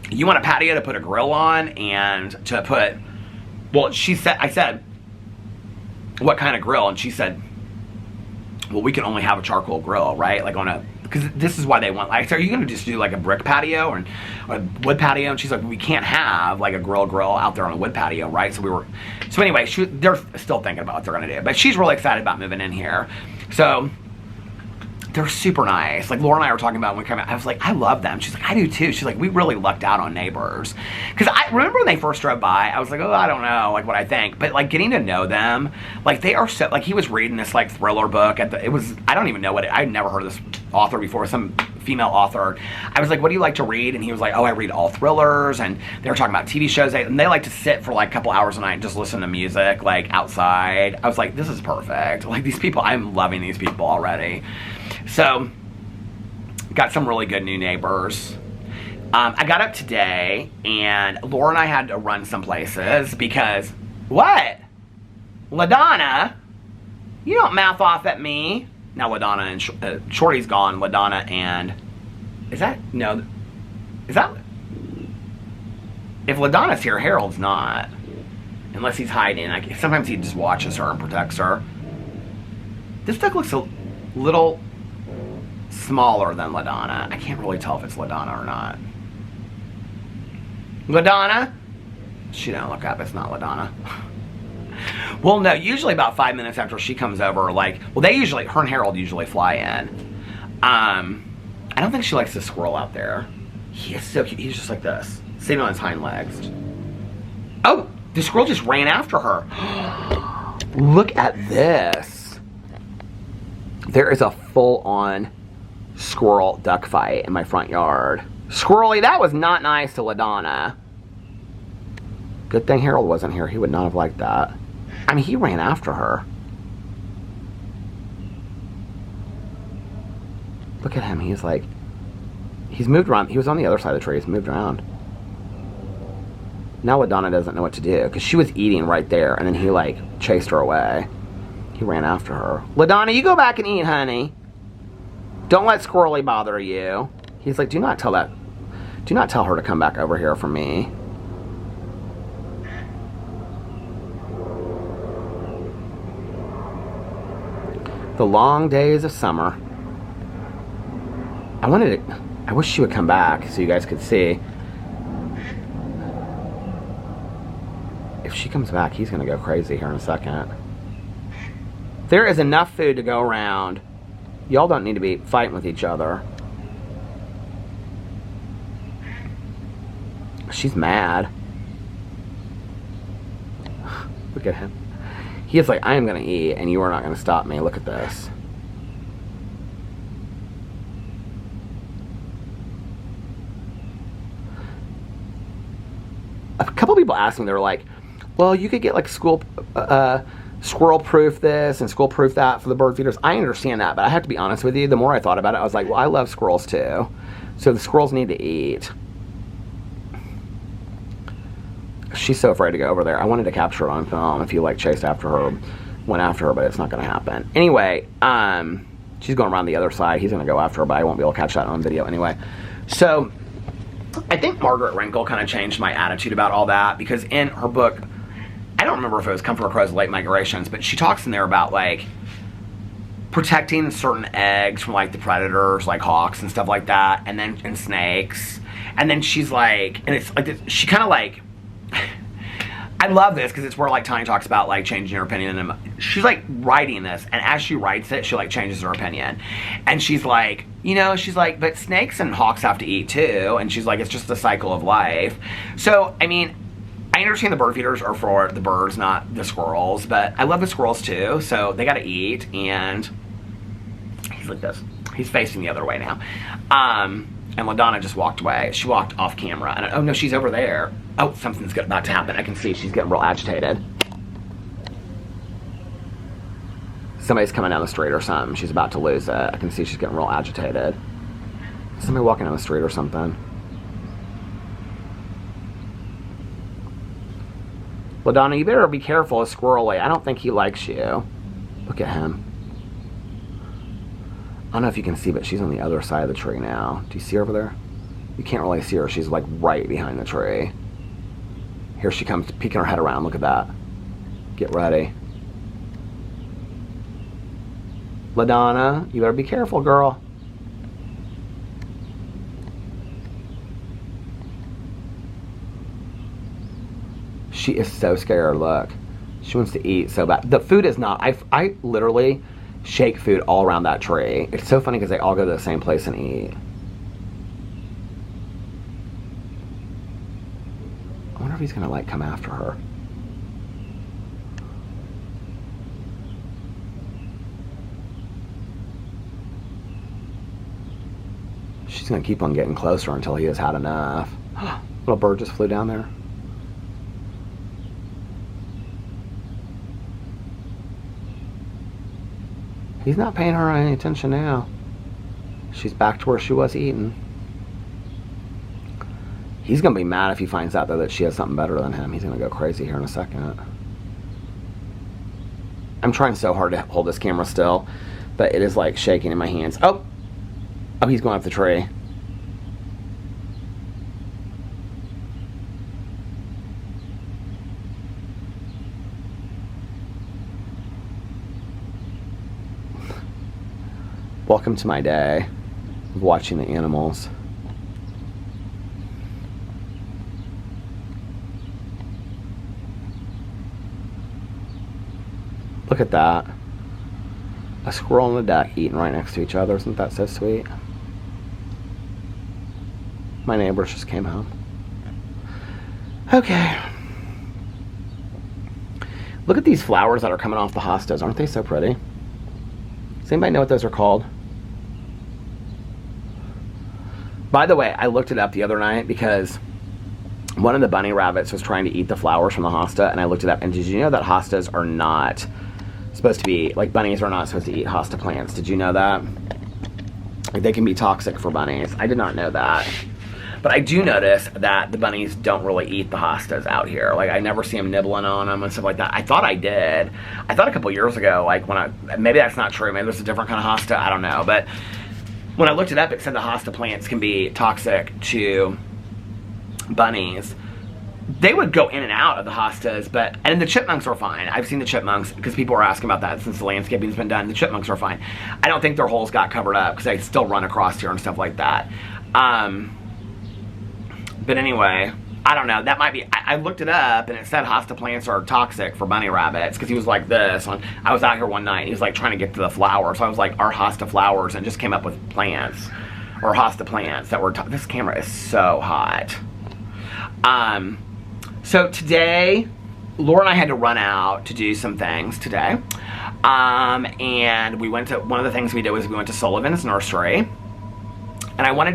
You want a patio to put a grill on and to put, well, I said, what kind of grill? And she said, well, we can only have a charcoal grill, right? Like on a, because this is why they want, like, so are you going to just do like a brick patio or a wood patio? And she's like, we can't have like a grill out there on a wood patio, right? So anyway, they're still thinking about what they're going to do. But she's really excited about moving in here. So they're super nice. Like, Laura and I were talking about when we came out, I was like, I love them. She's like, I do too. She's like, we really lucked out on neighbors. Because I remember when they first drove by, I was like, oh, I don't know, like, what I think. But, like, getting to know them, like, they are so, like, he was reading this, like, thriller book. I don't even know I'd never heard of this author before, some female author. I was like, what do you like to read? And he was like, oh, I read all thrillers. And they were talking about TV shows. And they like to sit for, like, a couple hours a night and just listen to music, like, outside. I was like, this is perfect. Like, these people, I'm loving these people already. So, got some really good new neighbors. I got up today, and Laura and I had to run some places because, what? LaDonna? You don't mouth off at me. Now LaDonna and Shorty's gone. LaDonna and, if LaDonna's here, Harold's not. Unless he's hiding. Like, sometimes he just watches her and protects her. This duck looks a little smaller than LaDonna. I can't really tell if it's LaDonna or not. LaDonna? She don't look up, it's not LaDonna. Well, no, usually about 5 minutes after she comes over, like, well, her and Harold usually fly in. I don't think she likes the squirrel out there. He is so cute. He's just like this, sitting on his hind legs. Oh, the squirrel just ran after her. Look at this. There is a full-on squirrel duck fight in my front yard. Squirrely, that was not nice to LaDonna. Good thing Harold wasn't here. He would not have liked that. I mean, he ran after her. Look at him. He's like, he's moved around. He was on the other side of the tree. He's moved around. Now LaDonna doesn't know what to do because she was eating right there, and then he, like, chased her away. He ran after her. LaDonna, you go back and eat, honey. Don't let Squirrely bother you. He's like, do not tell her to come back over here for me. The long days of summer. I wanted to, I wish she would come back so you guys could see. If she comes back, he's going to go crazy here in a second. There is enough food to go around. Y'all don't need to be fighting with each other. She's mad. Look at him. He is like, I am going to eat, and you are not going to stop me. Look at this. A couple people asked me, they were like, well, you could get like squirrel proof this and squirrel proof that for the bird feeders. I understand that, but I have to be honest with you. The more I thought about it, I was like, well, I love squirrels too. So the squirrels need to eat. She's so afraid to go over there. I wanted to capture it on film if you like chased after her, went after her, but it's not going to happen. Anyway, she's going around the other side. He's going to go after her, but I won't be able to catch that on video anyway. So I think Margaret Wrinkle kind of changed my attitude about all that, because in her book, I don't remember if it was Come for a Crow's Late Migrations, but she talks in there about like protecting certain eggs from like the predators, like hawks and stuff like that, and snakes. And then she's like, and it's like this, she kind of like, I love this because it's where like Tanya talks about like changing her opinion, and she's like writing this, and as she writes it, she like changes her opinion, and she's like, you know, she's like, but snakes and hawks have to eat too, and she's like, it's just the cycle of life. So I mean, I understand the bird feeders are for the birds, not the squirrels, but I love the squirrels too, so they got to eat. And he's like this, he's facing the other way now. And LaDonna just walked away. She walked off camera, and oh no, she's over there. Oh, something's about to happen. I can see she's getting real agitated. Somebody's coming down the street or something. She's about to lose it. I can see she's getting real agitated. Somebody walking down the street or something. LaDonna, you better be careful of Squirrely. I don't think he likes you. Look at him. I don't know if you can see, but she's on the other side of the tree now. Do you see her over there? You can't really see her. She's like right behind the tree. Here she comes, peeking her head around. Look at that. Get ready. LaDonna, you better be careful, girl. She is so scared. Look. She wants to eat so bad. The food is not. I literally shake food all around that tree. It's so funny because they all go to the same place and eat. I wonder if he's gonna like come after her. She's gonna keep on getting closer until he has had enough. Little bird just flew down there. He's not paying her any attention now. She's back to where she was eating. He's going to be mad if he finds out, though, that she has something better than him. He's going to go crazy here in a second. I'm trying so hard to hold this camera still, but it is like shaking in my hands. Oh! Oh, he's going up the tree. Welcome to my day of watching the animals. Look at that. A squirrel and a duck eating right next to each other. Isn't that so sweet? My neighbors just came home. Okay. Look at these flowers that are coming off the hostas. Aren't they so pretty? Does anybody know what those are called? By the way, I looked it up the other night because one of the bunny rabbits was trying to eat the flowers from the hosta, and I looked it up. And did you know that hostas are not supposed to be, like, bunnies are not supposed to eat hosta plants? Did you know that? Like, they can be toxic for bunnies. I did not know that. But I do notice that the bunnies don't really eat the hostas out here. Like, I never see them nibbling on them and stuff like that. I thought I did. I thought a couple years ago, like, maybe that's not true. Maybe there's a different kind of hosta. I don't know. But when I looked it up, it said the hosta plants can be toxic to bunnies. they would go in and out of the hostas, and the chipmunks are fine. I've seen the chipmunks, because people are asking about that since the landscaping's been done. The chipmunks are fine. I don't think their holes got covered up, because they still run across here and stuff like that. But anyway, I don't know. That might be, I looked it up, and it said hosta plants are toxic for bunny rabbits, because he was like this. I was out here one night, and he was like trying to get to the flowers. So I was like, are hosta flowers, and just came up with plants, or hosta plants that were, this camera is so hot. So today, Laura and I had to run out to do some things today. And we went to, one of the things we did was we went to Sullivan's Nursery. And I wanted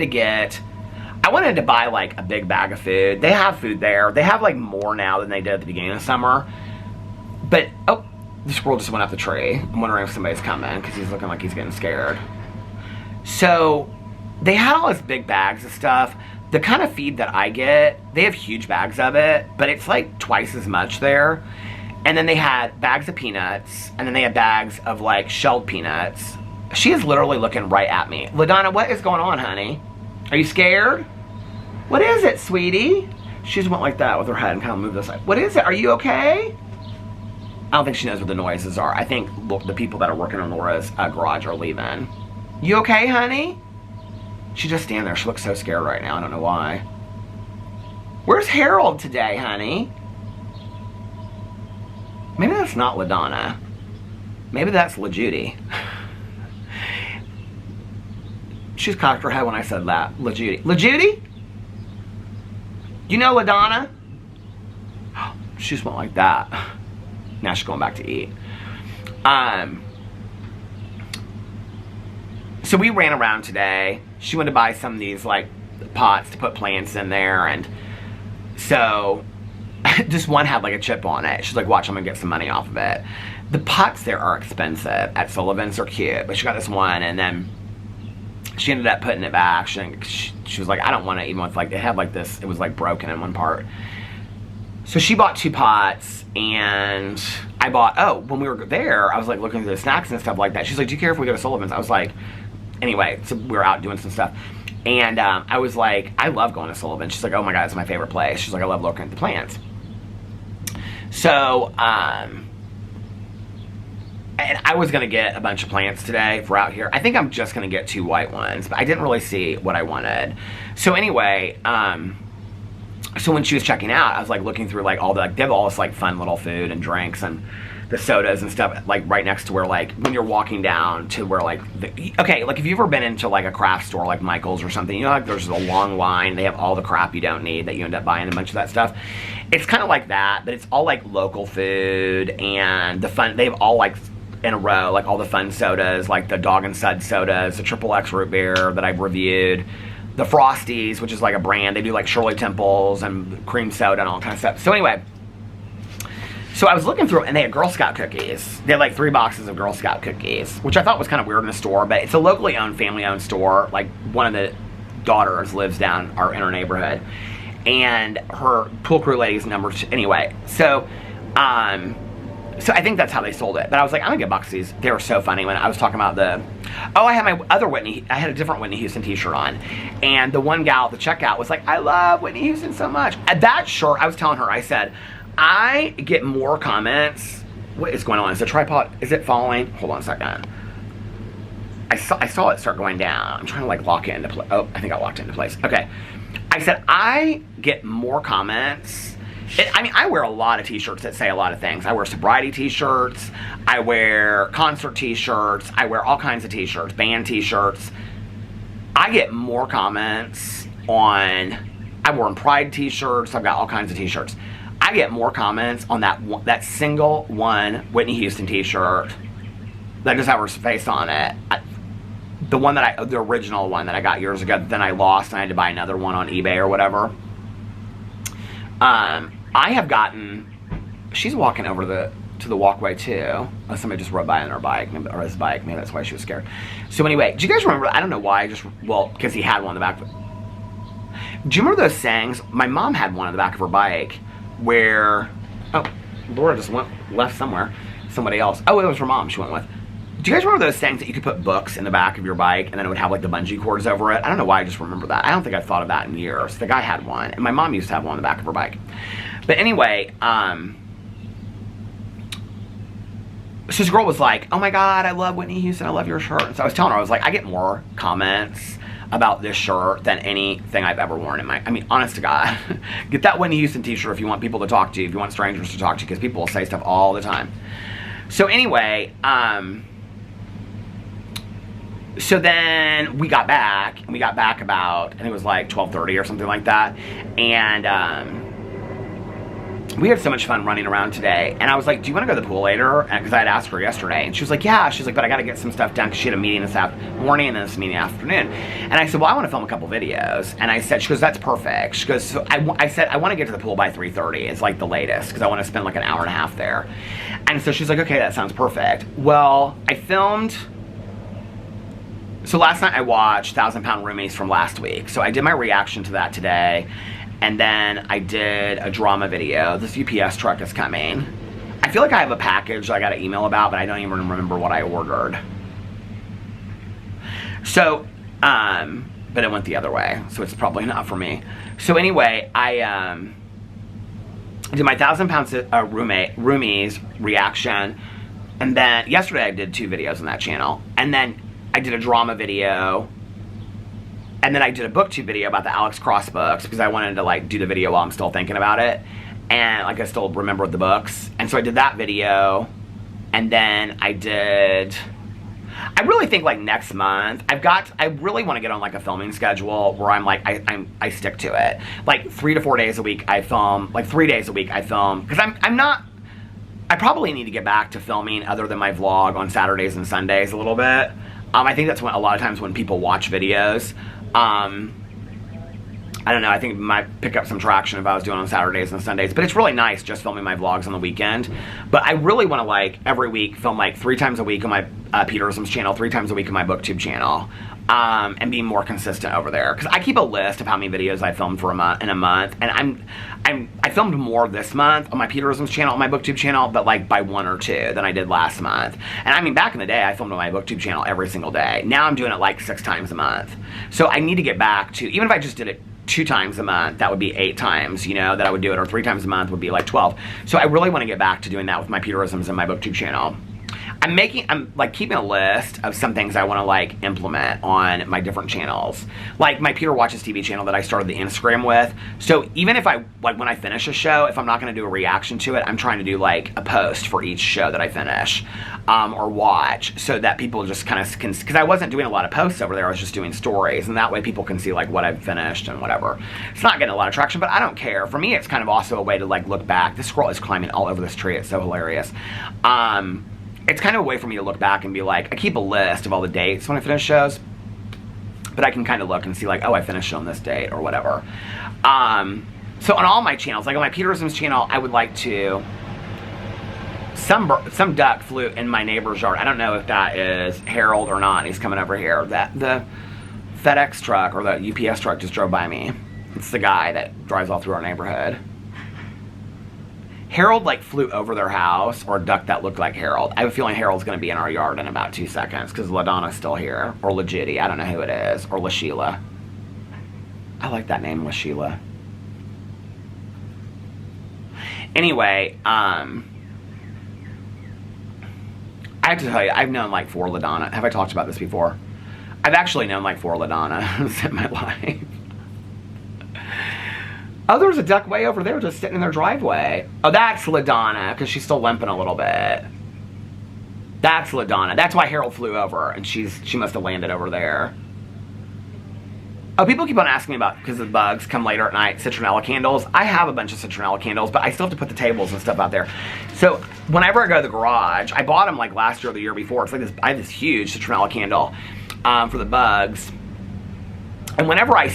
to buy like a big bag of food. They have food there. They have like more now than they did at the beginning of summer. But, oh, the squirrel just went up the tree. I'm wondering if somebody's coming, because he's looking like he's getting scared. So, they had all these big bags of stuff. The kind of feed that I get, they have huge bags of it, but it's like twice as much there. And then they had bags of peanuts, and then they had bags of like shelled peanuts. She is literally looking right at me. LaDonna, what is going on, honey? Are you scared? What is it, sweetie? She just went like that with her head and kind of moved this side. What is it? Are you okay? I don't think she knows what the noises are. I think the people that are working on Laura's garage are leaving. You okay, honey? She just standing there. She looks so scared right now. I don't know why. Where's Harold today, honey? Maybe that's not LaDonna. Maybe that's LaJudy. She's cocked her head when I said that. LaJudy. LaJudy? You know LaDonna? She just went like that. Now she's going back to eat. So we ran around today. She wanted to buy some of these like pots to put plants in there, and so just one had like a chip on it. She's like, watch, I'm gonna get some money off of it. The pots there are expensive at Sullivan's. They're cute, but she got this one, and then she ended up putting it back. She was like, I don't want to even with like, it had like this, it was like broken in one part. So she bought 2 pots, and I bought, oh, when we were there, I was like looking through the snacks and stuff like that. She's like, do you care if we go to Sullivan's? I was like, anyway, so we were out doing some stuff. And I was like, I love going to Sullivan's. She's like, oh my God, it's my favorite place. She's like, I love looking at the plants. So, and I was going to get a bunch of plants today for out here. I think I'm just going to get 2 white ones, but I didn't really see what I wanted. So anyway, so when she was checking out, I was like looking through like all the, like, they have all this like fun little food and drinks and the sodas and stuff, like right next to where like, when you're walking down to where like, okay, like if you've ever been into like a craft store like Michael's or something, you know, like there's a long line, they have all the crap you don't need that you end up buying a bunch of that stuff. It's kind of like that, but it's all like local food, and the fun, they have all like in a row, like all the fun sodas, like the Dog and Sud sodas, the Triple X root beer that I've reviewed, the Frosties, which is like a brand, they do like Shirley Temples and cream soda and all kind of stuff. So anyway, so I was looking through, and they had Girl Scout cookies. They had like 3 boxes of Girl Scout cookies, which I thought was kind of weird in the store, but it's a locally owned, family-owned store. Like, one of the daughters lives down in our neighborhood, and her pool crew lady's number 2. Anyway, so so I think that's how they sold it. But I was like, I'm gonna get a box of these. They were so funny when I was talking about the, oh, I had my other I had a different Whitney Houston t-shirt on. And the one gal at the checkout was like, I love Whitney Houston so much. At that shirt, I was telling her, I said, I get more comments. What is going on? Is the tripod, is it falling? Hold on a second. I saw it start going down. I'm trying to like lock it into place. Oh, I think I locked it into place. Okay. I said, I get more comments. I mean, I wear a lot of t-shirts that say a lot of things. I wear sobriety t-shirts. I wear concert t-shirts. I wear all kinds of t-shirts, band t-shirts. I get more comments on, I've worn Pride t-shirts. I've got all kinds of t-shirts. I get more comments on that single one Whitney Houston t-shirt that just have her face on it. The original one that I got years ago, then I lost and I had to buy another one on eBay or whatever. I have gotten, she's walking over to the walkway too. Oh, somebody just rode by on her bike, or his bike. Maybe that's why she was scared. So anyway, do you guys remember, I don't know why, well, because he had one in the back. Do you remember those sayings? My mom had one on the back of her bike where, oh, Laura just left somewhere. Somebody else. Oh, it was her mom she went with. Do you guys remember those things that you could put books in the back of your bike and then it would have like the bungee cords over it? I don't know why I just remember that. I don't think I've thought of that in years. The guy had one, and my mom used to have one on the back of her bike. But anyway, so this girl was like, oh my God, I love Whitney Houston, I love your shirt. And so I was telling her, I was like, I get more comments about this shirt than anything I've ever worn in my, I mean, honest to God. Get that Whitney Houston t-shirt if you want people to talk to you, if you want strangers to talk to you, because people will say stuff all the time. So anyway, so then we got back about, I think it was like 12:30 or something like that, and we had so much fun running around today, and I was like, do you want to go to the pool later? Because I had asked her yesterday, and she was like, yeah. She's like, but I got to get some stuff done, because she had a meeting this morning and then this meeting afternoon. And I said, well, I want to film a couple videos. And I said, she goes, that's perfect. She goes, so I said, I want to get to the pool by 3:30. It's like the latest, because I want to spend like an hour and a half there. And so she's like, okay, that sounds perfect. Well, I filmed, so last night I watched 1,000 Pound Roomies from last week. So I did my reaction to that today. And then I did a drama video. This UPS truck is coming. I feel like I have a package that I got an email about, but I don't even remember what I ordered. So, but it went the other way, so it's probably not for me. So anyway, I did my 1,000 Pound Roomies reaction, and then yesterday I did 2 videos on that channel, and then I did a drama video. And then I did a booktube video about the Alex Cross books, because I wanted to like do the video while I'm still thinking about it. And like I still remembered the books. And so I did that video. And then I really think like next month, I really want to get on like a filming schedule where I'm like, I stick to it. Like 3 to 4 days a week I film, like 3 days a week I film. Because I probably need to get back to filming other than my vlog on Saturdays and Sundays a little bit. I think that's when a lot of times when people watch videos. I don't know, I think it might pick up some traction if I was doing it on Saturdays and Sundays, but it's really nice just filming my vlogs on the weekend. But I really want to like every week film like 3 times a week on my Peterson's channel, 3 times a week on my booktube channel, and be more consistent over there. Because I keep a list of how many videos I filmed for in a month, and I filmed more this month on my Peterson's channel, on my booktube channel, but like by 1 or 2 than I did last month. And I mean, back in the day, I filmed on my booktube channel every single day. Now I'm doing it like 6 times a month. So I need to get back to, even if I just did it 2 times a month, that would be 8 times, you know, that I would do it, or 3 times a month would be like 12. So I really want to get back to doing that with my Peterisms and my booktube channel. I'm like keeping a list of some things I want to like implement on my different channels. Like my Peter Watches TV channel that I started the Instagram with. So even if I, like when I finish a show, if I'm not going to do a reaction to it, I'm trying to do like a post for each show that I finish, or watch, so that people just kind of can, because I wasn't doing a lot of posts over there, I was just doing stories, and that way people can see like what I've finished and whatever. It's not getting a lot of traction, but I don't care. For me, it's kind of also a way to like look back. This squirrel is climbing all over this tree. It's so hilarious. It's kind of a way for me to look back and be like, I keep a list of all the dates when I finish shows, but I can kind of look and see like, oh, I finished on this date or whatever. So on all my channels, like on my Peterson's channel, I would like to, some duck flew in my neighbor's yard. I don't know if that is Harold or not. He's coming over here. The FedEx truck or the UPS truck just drove by me. It's the guy that drives all through our neighborhood. Harold like flew over their house, or a duck that looked like Harold. I have a feeling Harold's going to be in our yard in about 2 seconds, because LaDonna's still here, or Legitty, I don't know who it is, or LaSheila. I like that name, LaSheila. Anyway, I have to tell you, I've known like 4 LaDonna. Have I talked about this before? I've actually known like 4 LaDonnas in my life. Oh, there's a duck way over there just sitting in their driveway. Oh, that's LaDonna, because she's still limping a little bit. That's LaDonna. That's why Harold flew over, and she must have landed over there. Oh, people keep on asking me about, because the bugs come later at night, citronella candles. I have a bunch of citronella candles, but I still have to put the tables and stuff out there. So whenever I go to the garage, I bought them like last year or the year before. It's like this, I have this huge citronella candle for the bugs. And whenever I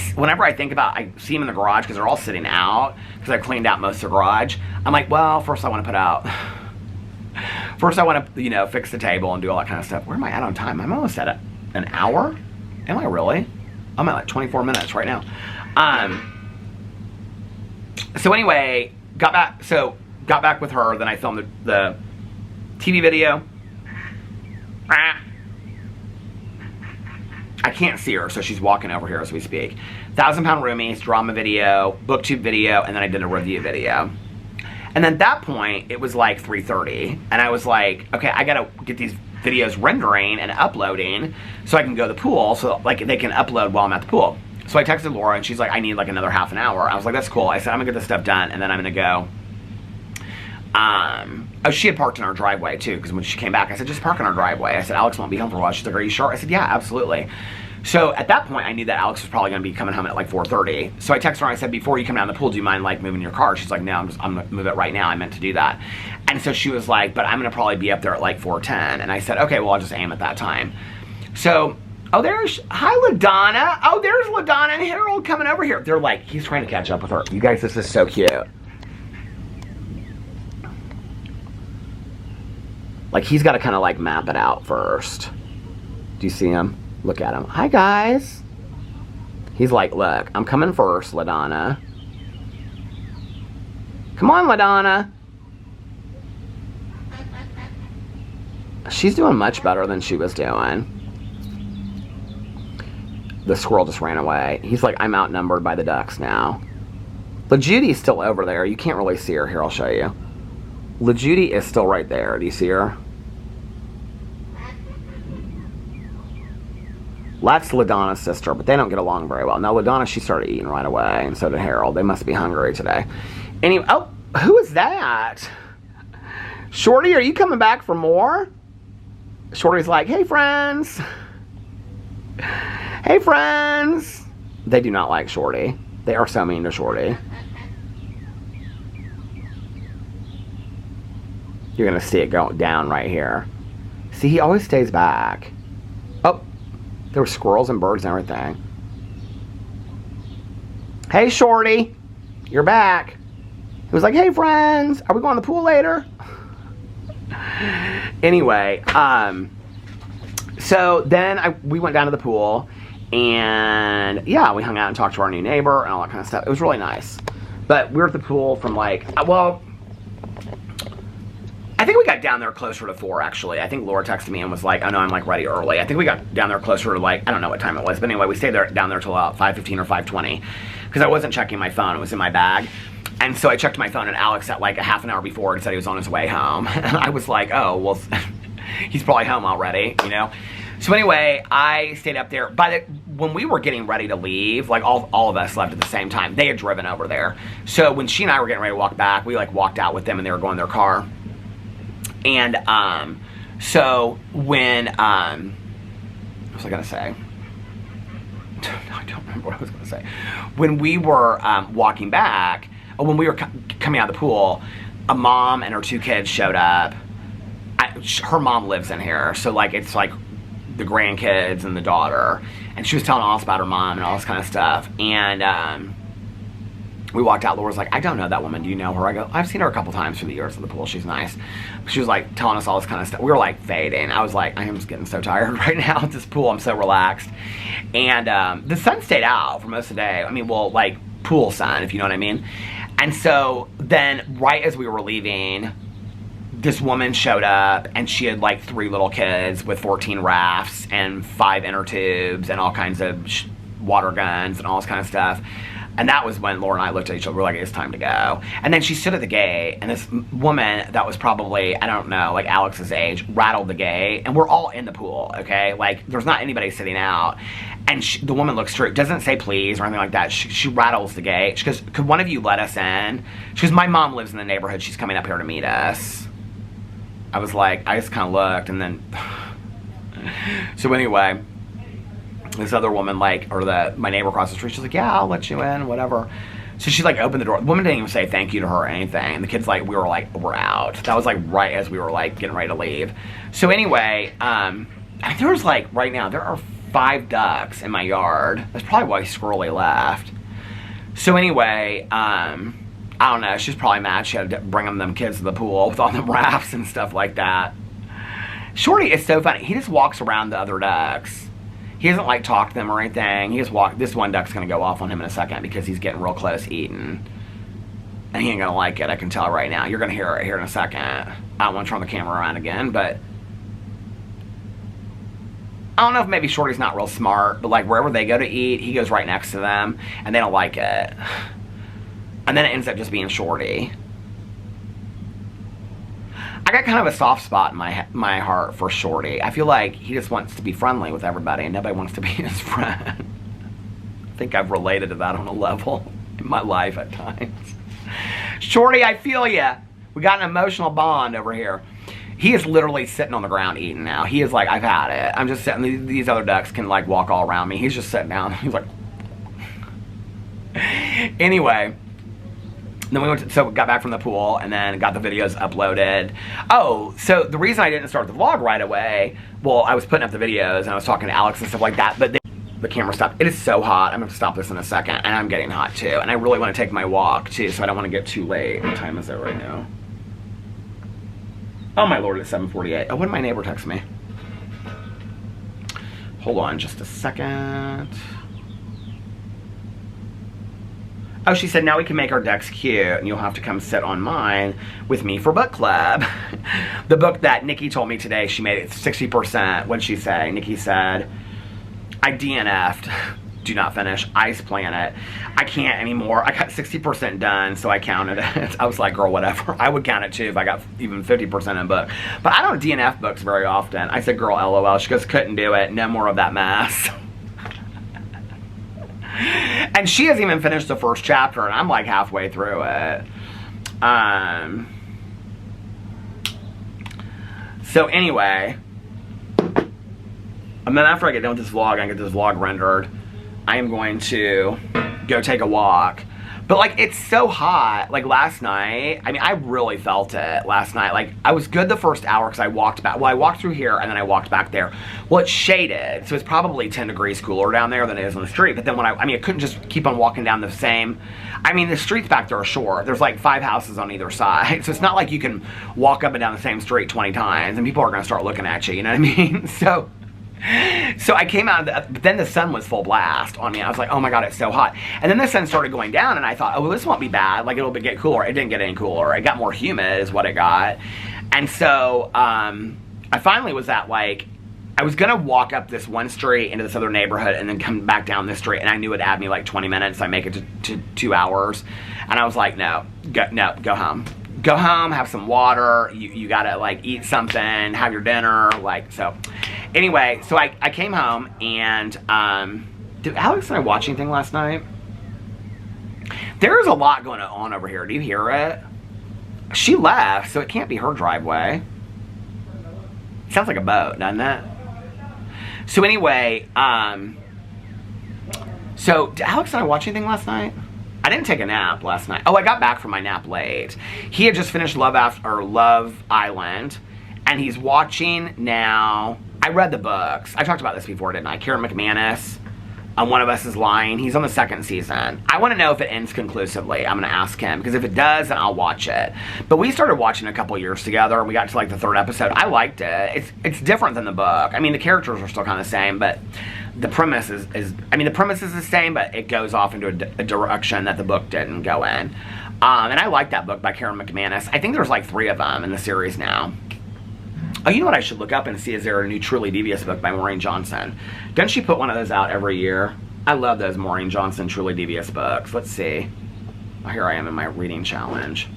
think about, I see them in the garage because they're all sitting out, because I cleaned out most of the garage. I'm like, well, first I want to put out, first I want to, you know, fix the table and do all that kind of stuff. Where am I at on time? I'm almost at an hour. Am I really? I'm at like 24 minutes right now. So anyway, got back with her. Then I filmed the TV video. I can't see her, so she's walking over here as we speak. 1,000-Pound Roomies, drama video, booktube video, and then I did a review video. And then at that point, it was like 3:30, and I was like, okay, I gotta get these videos rendering and uploading so I can go to the pool, so like they can upload while I'm at the pool. So I texted Laura, and she's like, I need like another half an hour. I was like, that's cool. I said, I'm gonna get this stuff done, and then I'm gonna go. Oh, she had parked in our driveway too, because when she came back, I said, just park in our driveway. I said, Alex won't be home for a while. She's like, are you sure? I said, yeah, absolutely. So at that point, I knew that Alex was probably going to be coming home at like 4:30. So I texted her and I said, before you come down the pool, do you mind like moving your car? She's like, no, I'm going to move it right now. I meant to do that. And so she was like, but I'm going to probably be up there at like 4:10. And I said, okay, well, I'll just aim at that time. So, oh, hi, LaDonna. Oh, there's LaDonna and Harold coming over here. They're like, he's trying to catch up with her. You guys, this is so cute. Like, he's got to kind of, like, map it out first. Do you see him? Look at him. Hi, guys. He's like, look, I'm coming first, LaDonna. Come on, LaDonna. She's doing much better than she was doing. The squirrel just ran away. He's like, I'm outnumbered by the ducks now. LaJudy's still over there. You can't really see her. Here, I'll show you. LaJudy is still right there. Do you see her? That's LaDonna's sister, but they don't get along very well. Now, LaDonna, she started eating right away, and so did Harold. They must be hungry today. Anyway, oh, who is that? Shorty, are you coming back for more? Shorty's like, hey, friends. Hey, friends. They do not like Shorty. They are so mean to Shorty. You're going to see it go down right here. See, he always stays back. Oh, there were squirrels and birds and everything. Hey, Shorty. You're back. He was like, hey, friends. Are we going to the pool later? Anyway, so then we went down to the pool. And, yeah, we hung out and talked to our new neighbor and all that kind of stuff. It was really nice. But we were at the pool from, like, well, I think we got down there closer to 4, actually. I think Laura texted me and was like, oh, no, I'm, like, ready early. I think we got down there closer to, like, I don't know what time it was. But anyway, we stayed down there till about 5:15 or 5:20. Because I wasn't checking my phone. It was in my bag. And so I checked my phone, and Alex at, like, a half an hour before and said he was on his way home. And I was like, oh, well, he's probably home already, you know? So anyway, I stayed up there. When we were getting ready to leave, like all of us left at the same time. They had driven over there. So when she and I were getting ready to walk back, we like walked out with them and they were going in their car. And so when what was I gonna say? I don't remember what I was gonna say. When we were walking back, when we were coming out of the pool, a mom and her 2 kids showed up. Her mom lives in here, so like it's like the grandkids and the daughter, and she was telling us about her mom and all this kind of stuff. And we walked out. Laura's like, I don't know that woman. Do you know her? I go, I've seen her a couple times through the years at the pool. She's nice. She was like telling us all this kind of stuff. We were like fading. I was like, I am just getting so tired right now at this pool. I'm so relaxed. And the sun stayed out for most of the day. I mean, well, like pool sun, if you know what I mean. And so then right as we were leaving, this woman showed up, and she had like 3 little kids with 14 rafts and 5 inner tubes and all kinds of water guns and all this kind of stuff. And that was when Laura and I looked at each other. We're like, it's time to go. And then she stood at the gate, and this woman that was probably, I don't know, like Alex's age, rattled the gate. And we're all in the pool, okay? Like, there's not anybody sitting out. And the woman looks through, doesn't say please or anything like that. She rattles the gate. She goes, could one of you let us in? She goes, my mom lives in the neighborhood. She's coming up here to meet us. I was like, I just kind of looked, and then, so anyway, this other woman, like, or my neighbor across the street, she's like, yeah, I'll let you in, whatever. So she, like, opened the door. The woman didn't even say thank you to her or anything, and the kids, like, we're out. That was, like, right as we were, like, getting ready to leave. So anyway, there was, like, right now, there are 5 ducks in my yard. That's probably why Squirrely left. So anyway, I don't know, she's probably mad she had to bring them kids to the pool with all them rafts and stuff like that. Shorty is so funny. He just walks around the other ducks. He doesn't like talk to them or anything. He just this one duck's gonna go off on him in a second because he's getting real close eating. And he ain't gonna like it, I can tell right now. You're gonna hear it here in a second. I don't want to turn the camera around again, but I don't know if maybe Shorty's not real smart, but like wherever they go to eat, he goes right next to them, and they don't like it. And then it ends up just being Shorty. I got kind of a soft spot in my heart for Shorty. I feel like he just wants to be friendly with everybody, and nobody wants to be his friend. I think I've related to that on a level in my life at times. Shorty, I feel ya. We got an emotional bond over here. He is literally sitting on the ground eating now. He is like, I've had it. I'm just sitting. These other ducks can like walk all around me. He's just sitting down. He's like, anyway. Then we got back from the pool and then got the videos uploaded. Oh, so the reason I didn't start the vlog right away, well, I was putting up the videos and I was talking to Alex and stuff like that, but the camera stopped. It is so hot. I'm gonna stop this in a second, and I'm getting hot too. And I really want to take my walk too, so I don't want to get too late. What time is it right now? Oh my lord, it's 7:48. Oh, what did my neighbor text me? Hold on just a second. Oh, she said, now we can make our decks cute, and you'll have to come sit on mine with me for book club. The book that Nikki told me today, she made it 60%. What'd she say? Nikki said, I DNF'd. Do not finish. Ice Planet. I can't anymore. I got 60% done, so I counted it. I was like, girl, whatever. I would count it too if I got even 50% in book. But I don't DNF books very often. I said, girl, LOL. She goes, couldn't do it. No more of that mess. And she hasn't even finished the first chapter, and I'm like halfway through it. So anyway, and then after I get done with this vlog, I get this vlog rendered, I am going to go take a walk. But like, it's so hot. Like last night, I mean, I really felt it last night. Like, I was good the first hour because I walked back. Well, I walked through here and then I walked back there. Well, it's shaded, so it's probably 10 degrees cooler down there than it is on the street. But then when I mean, I couldn't just keep on walking down the same. I mean, the streets back there are short. There's like 5 houses on either side. So it's not like you can walk up and down the same street 20 times and people are going to start looking at you, you know what I mean? So I came out, but then the sun was full blast on me. I was like, oh my god, it's so hot. And then the sun started going down, and I thought, oh, well, this won't be bad. Like, it'll get cooler. It didn't get any cooler. It got more humid is what it got. And so I finally was at, like, I was going to walk up this one street into this other neighborhood and then come back down this street, and I knew it'd add me like 20 minutes. I make it to 2 hours. And I was like, no, go home. Go home, have some water, you gotta like eat something, have your dinner, like, so. Anyway, so I came home and, did Alex and I watch anything last night? There's a lot going on over here, do you hear it? She left, so it can't be her driveway. Sounds like a boat, doesn't it? So anyway, so did Alex and I watch anything last night? I didn't take a nap last night. Oh, I got back from my nap late. He had just finished Love Island, and he's watching now. I read the books. I talked about this before, didn't I? Karen McManus, One of Us is Lying. He's on the 2nd season. I want to know if it ends conclusively. I'm going to ask him, because if it does, then I'll watch it. But we started watching a couple years together, and we got to like the 3rd episode. I liked it. It's different than the book. I mean, the characters are still kind of the same, but the premise is the premise is the same, but it goes off into a direction that the book didn't go in. And I like that book by Karen McManus. I think there's like 3 of them in the series now. Oh, you know what I should look up and see? Is there a new Truly Devious book by Maureen Johnson? Doesn't she put one of those out every year? I love those Maureen Johnson Truly Devious books. Let's see. Oh, here I am in my reading challenge.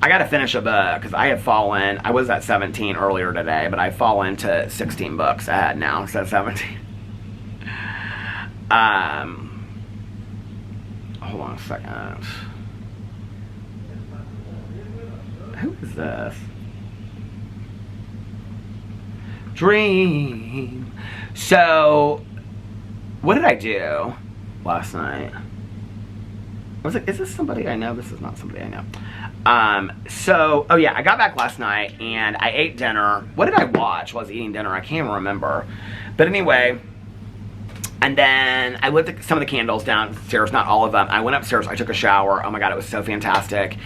I got to finish a book because I have fallen. I was at 17 earlier today, but I've fallen to 16 books ahead now instead of 17. Hold on a second. Who is this? Dream. So, what did I do last night? I was like, is this somebody I know? This is not somebody I know. Oh yeah, I got back last night and I ate dinner. What did I watch while I was eating dinner? I can't even remember. But anyway, and then I lit some of the candles downstairs, not all of them. I went upstairs, I took a shower. Oh my god, it was so fantastic.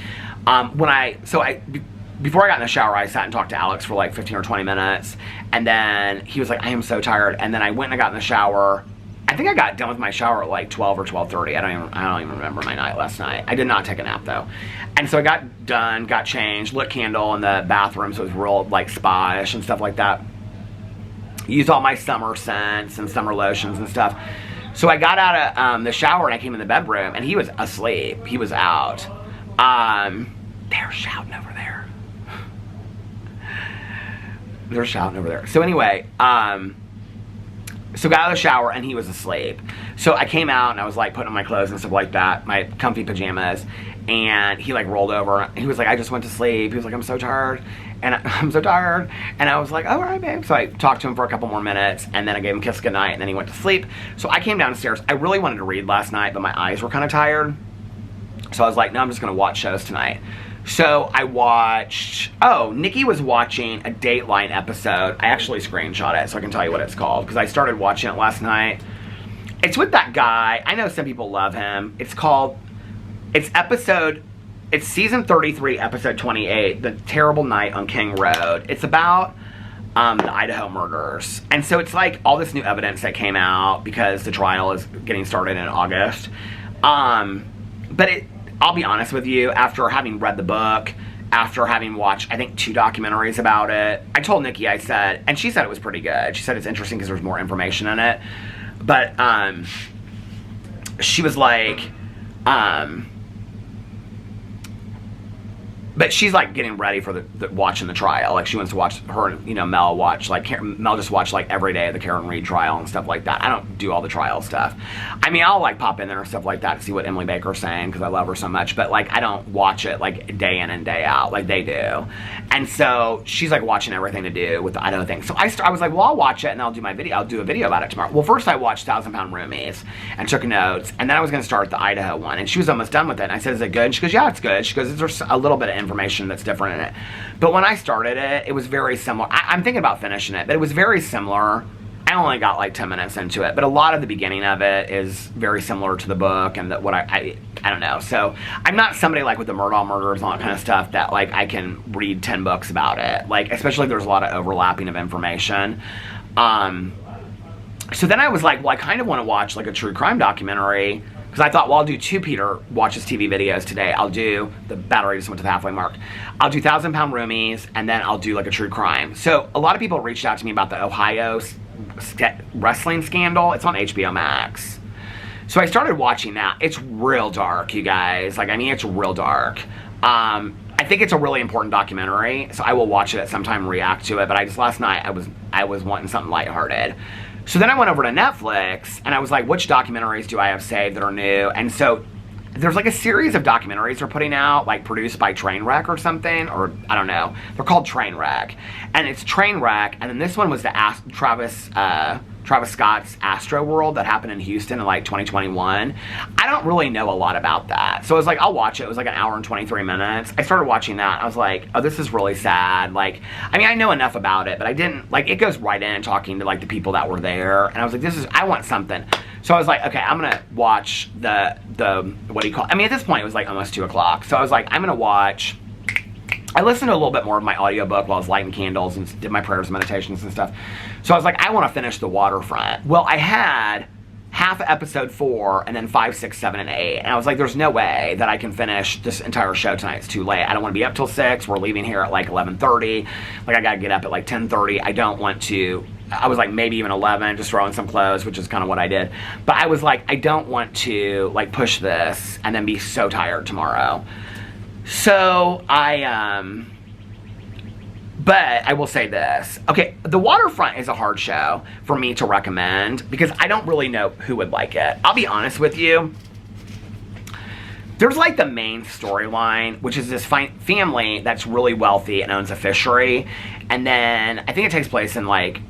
Before I got in the shower, I sat and talked to Alex for like 15 or 20 minutes. And then he was like, I am so tired. And then I went and I got in the shower. I think I got done with my shower at like 12 or 12:30. I don't even remember my night last night. I did not take a nap though. And so I got done, got changed, lit candle in the bathroom, so it was real like spa-ish and stuff like that. Used all my summer scents and summer lotions and stuff. So I got out of the shower and I came in the bedroom and he was asleep. He was out. They're shouting over there. They're shouting over there. So anyway, so got out of the shower and he was asleep. So I came out and I was like putting on my clothes and stuff like that, my comfy pajamas, and he like rolled over. He was like, I just went to sleep. He was like, I'm so tired. And I'm so tired. And I was like, oh, all right, babe. So I talked to him for a couple more minutes, and then I gave him a kiss goodnight, and then he went to sleep. So I came downstairs. I really wanted to read last night, but my eyes were kind of tired. So I was like, no, I'm just going to watch shows tonight. So I watched, Nikki was watching a Dateline episode. I actually screenshot it so I can tell you what it's called, because I started watching it last night. It's with that guy. I know some people love him. It's season 33, episode 28, The Terrible Night on King Road. It's about the Idaho murders. And so it's like all this new evidence that came out because the trial is getting started in August. But I'll be honest with you, after having read the book, after having watched, I think, 2 documentaries about it, I told Nikki, I said, and she said it was pretty good. She said it's interesting because there's more information in it. But she was like, but she's like getting ready for the watching the trial. Like she wants to watch her, Mel watch, like Mel just watched like every day of the Karen Reed trial and stuff like that. I don't do all the trial stuff. I mean, I'll like pop in there and stuff like that to see what Emily Baker's saying because I love her so much. But like I don't watch it like day in and day out like they do. And so she's like watching everything to do with the Idaho thing. So I was like, well, I'll watch it and I'll do a video about it tomorrow. Well, first I watched 1,000-Pound Roomies and took notes, and then I was going to start the Idaho one, and she was almost done with it. And I said, is it good? And she goes, yeah, it's good. She goes, there's a little bit of information that's different in it. But when I started it, it was very similar. I'm thinking about finishing it, but it was very similar. I only got like 10 minutes into it, but a lot of the beginning of it is very similar to the book and what I don't know. So I'm not somebody like with the Murdaugh murders and all that kind of stuff that like I can read 10 books about it. Like, especially if there's a lot of overlapping of information. So then I was like, well, I kind of want to watch like a true crime documentary, because I thought, well, I'll do 2 Peter Watches TV videos today. I'll do, the battery just went to the halfway mark. I'll do 1,000-Pound Roomies, and then I'll do like a true crime. So a lot of people reached out to me about the Ohio wrestling scandal. It's on HBO Max. So I started watching that. It's real dark, you guys. Like, I mean, it's real dark. I think it's a really important documentary, so I will watch it at some time and react to it. But last night I was wanting something lighthearted. So then I went over to Netflix, and I was like, which documentaries do I have saved that are new? And so there's like a series of documentaries they're putting out, like produced by Trainwreck or something, or I don't know. They're called Trainwreck. And it's Trainwreck, and then this one was the Travis Scott's Astro World that happened in Houston in like 2021. I don't really know a lot about that. So I was like, I'll watch it. It was like an hour and 23 minutes. I started watching that. I was like, oh, this is really sad. Like, I mean, I know enough about it, but I didn't, like, it goes right in talking to like the people that were there. And I was like, I want something. So I was like, okay, I'm going to watch the, what do you call it? I mean, at this point it was like almost 2 o'clock. So I was like, I'm going to watch, I listened to a little bit more of my audiobook while I was lighting candles and did my prayers and meditations and stuff. So I was like, I want to finish The Waterfront. Well, I had half of episode 4 and then 5, 6, 7, and 8. And I was like, there's no way that I can finish this entire show tonight. It's too late. I don't want to be up till 6. We're leaving here at like 11:30. Like, I got to get up at like 10:30. I don't want to. I was like, maybe even 11, just throw in some clothes, which is kind of what I did. But I was like, I don't want to like push this and then be so tired tomorrow. So but I will say this. Okay, The Waterfront is a hard show for me to recommend because I don't really know who would like it. I'll be honest with you. There's like the main storyline, which is this family that's really wealthy and owns a fishery. And then I think it takes place in like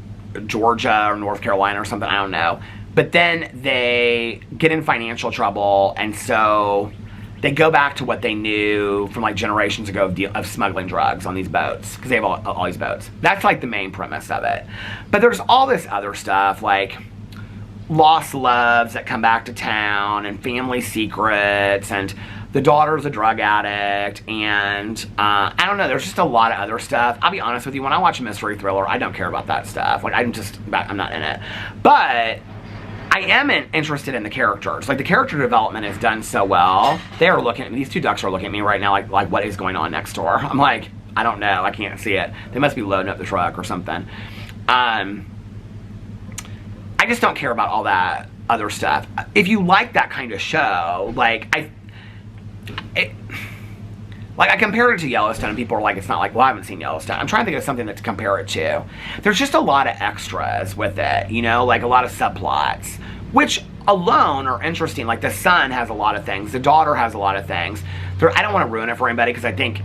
Georgia or North Carolina or something. I don't know. But then they get in financial trouble, and so they go back to what they knew from like generations ago of smuggling drugs on these boats, because they have all these boats. That's like the main premise of it. But there's all this other stuff like lost loves that come back to town and family secrets, and the daughter's a drug addict, and I don't know, there's just a lot of other stuff. I'll be honest with you, when I watch a mystery thriller, I don't care about that stuff. Like, I'm not in it. But I am interested in the characters. Like, the character development is done so well. They are looking at me. These 2 ducks are looking at me right now like what is going on next door? I'm like, I don't know. I can't see it. They must be loading up the truck or something. I just don't care about all that other stuff. If you like that kind of show, like, I compared it to Yellowstone, and people are like, it's not like, well, I haven't seen Yellowstone. I'm trying to think of something to compare it to. There's just a lot of extras with it, you know, like a lot of subplots, which alone are interesting. Like, the son has a lot of things. The daughter has a lot of things. I don't want to ruin it for anybody, because I think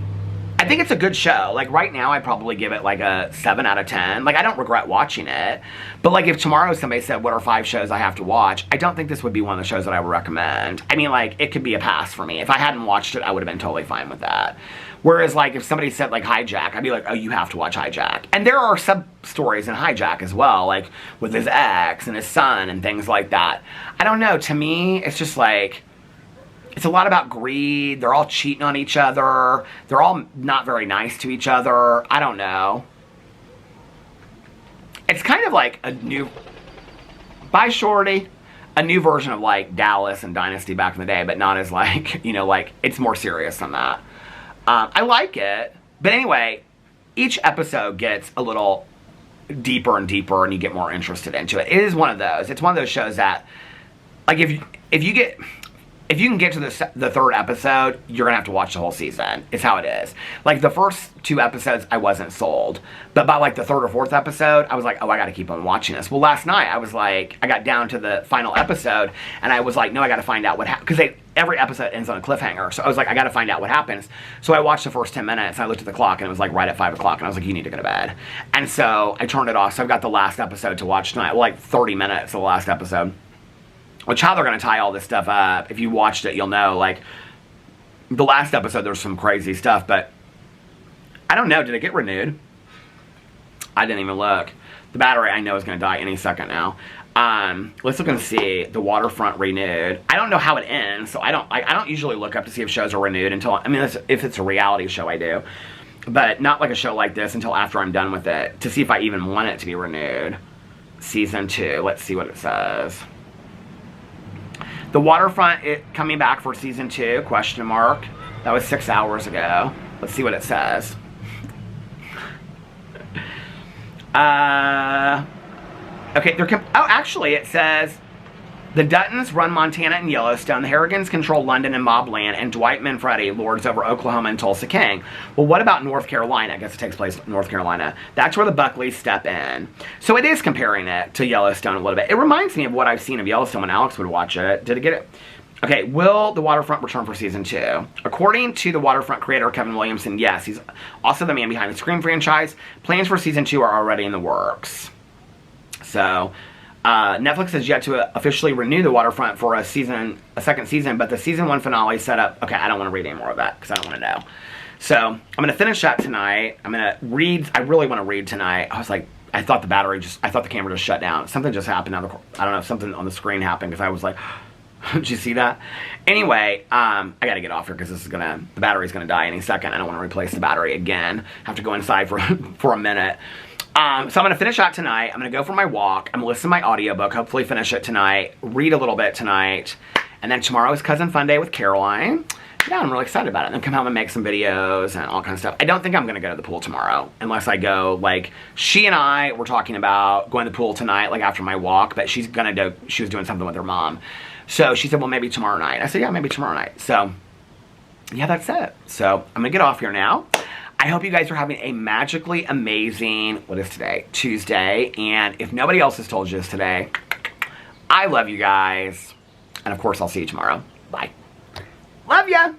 it's a good show. Like, right now, I'd probably give it, like, a 7 out of 10. Like, I don't regret watching it. But, like, if tomorrow somebody said, what are 5 shows I have to watch? I don't think this would be one of the shows that I would recommend. I mean, like, it could be a pass for me. If I hadn't watched it, I would have been totally fine with that. Whereas, like, if somebody said, like, Hijack, I'd be like, oh, you have to watch Hijack. And there are sub-stories in Hijack as well, like, with his ex and his son and things like that. I don't know. To me, it's just, like, it's a lot about greed. They're all cheating on each other. They're all not very nice to each other. I don't know. It's kind of like a new... Bye, Shorty. A new version of, like, Dallas and Dynasty back in the day, but not as, like, you know, like, it's more serious than that. I like it. But anyway, each episode gets a little deeper and deeper, and you get more interested into it. It is one of those. It's one of those shows that, like, if you can get to the 3rd episode, you're going to have to watch the whole season. It's how it is. Like, the first 2 episodes, I wasn't sold. But by, like, the 3rd or 4th episode, I was like, oh, I got to keep on watching this. Well, last night, I was like, I got down to the final episode, and I was like, no, I got to find out what happens. Because every episode ends on a cliffhanger. So I was like, I got to find out what happens. So I watched the first 10 minutes, and I looked at the clock, and it was, like, right at 5 o'clock. And I was like, you need to go to bed. And so I turned it off. So I've got the last episode to watch tonight. Well, like, 30 minutes of the last episode. Which, how they're going to tie all this stuff up, if you watched it, you'll know, like, the last episode, there's some crazy stuff, but I don't know, did it get renewed? I didn't even look. The battery, I know, is going to die any second now. Let's look and see. The Waterfront renewed. I don't know how it ends, so I don't usually look up to see if shows are renewed until, I mean, if it's a reality show, I do. But not like a show like this until after I'm done with it, to see if I even want it to be renewed. Season 2, let's see what it says. The Waterfront, coming back for season 2, question mark. That was 6 hours ago. Let's see what it says. Okay, actually it says, the Duttons run Montana and Yellowstone, the Harrigans control London and Mobland, and Dwight Manfredi lords over Oklahoma and Tulsa King. Well, what about North Carolina? I guess it takes place in North Carolina. That's where the Buckleys step in. So it is comparing it to Yellowstone a little bit. It reminds me of what I've seen of Yellowstone when Alex would watch it. Did it get it? Okay, will the Waterfront return for season 2? According to the Waterfront creator, Kevin Williamson, yes. He's also the man behind the Scream franchise. Plans for season 2 are already in the works. So... Netflix has yet to officially renew the Waterfront for a second season, but the season 1 finale set up... Okay, I don't want to read any more of that, because I don't want to know. So, I'm going to finish that tonight. I'm going to read... I really want to read tonight. I was like... I thought the camera just shut down. Something just happened. I don't know, something on the screen happened, because I was like... Did you see that? Anyway, I got to get off here, because the battery's going to die any second. I don't want to replace the battery again. Have to go inside for a minute. So I'm going to finish out tonight. I'm going to go for my walk. I'm going to listen to my audiobook, hopefully finish it tonight, read a little bit tonight, and then tomorrow is Cousin Fun Day with Caroline. Yeah, I'm really excited about it. And then come home and make some videos and all kinds of stuff. I don't think I'm going to go to the pool tomorrow, unless I go, like, she and I were talking about going to the pool tonight, like, after my walk, but she was doing something with her mom. So she said, well, maybe tomorrow night. I said, yeah, maybe tomorrow night. So, yeah, that's it. So, I'm going to get off here now. I hope you guys are having a magically amazing, what is today? Tuesday. And if nobody else has told you this today, I love you guys. And of course, I'll see you tomorrow. Bye. Love ya.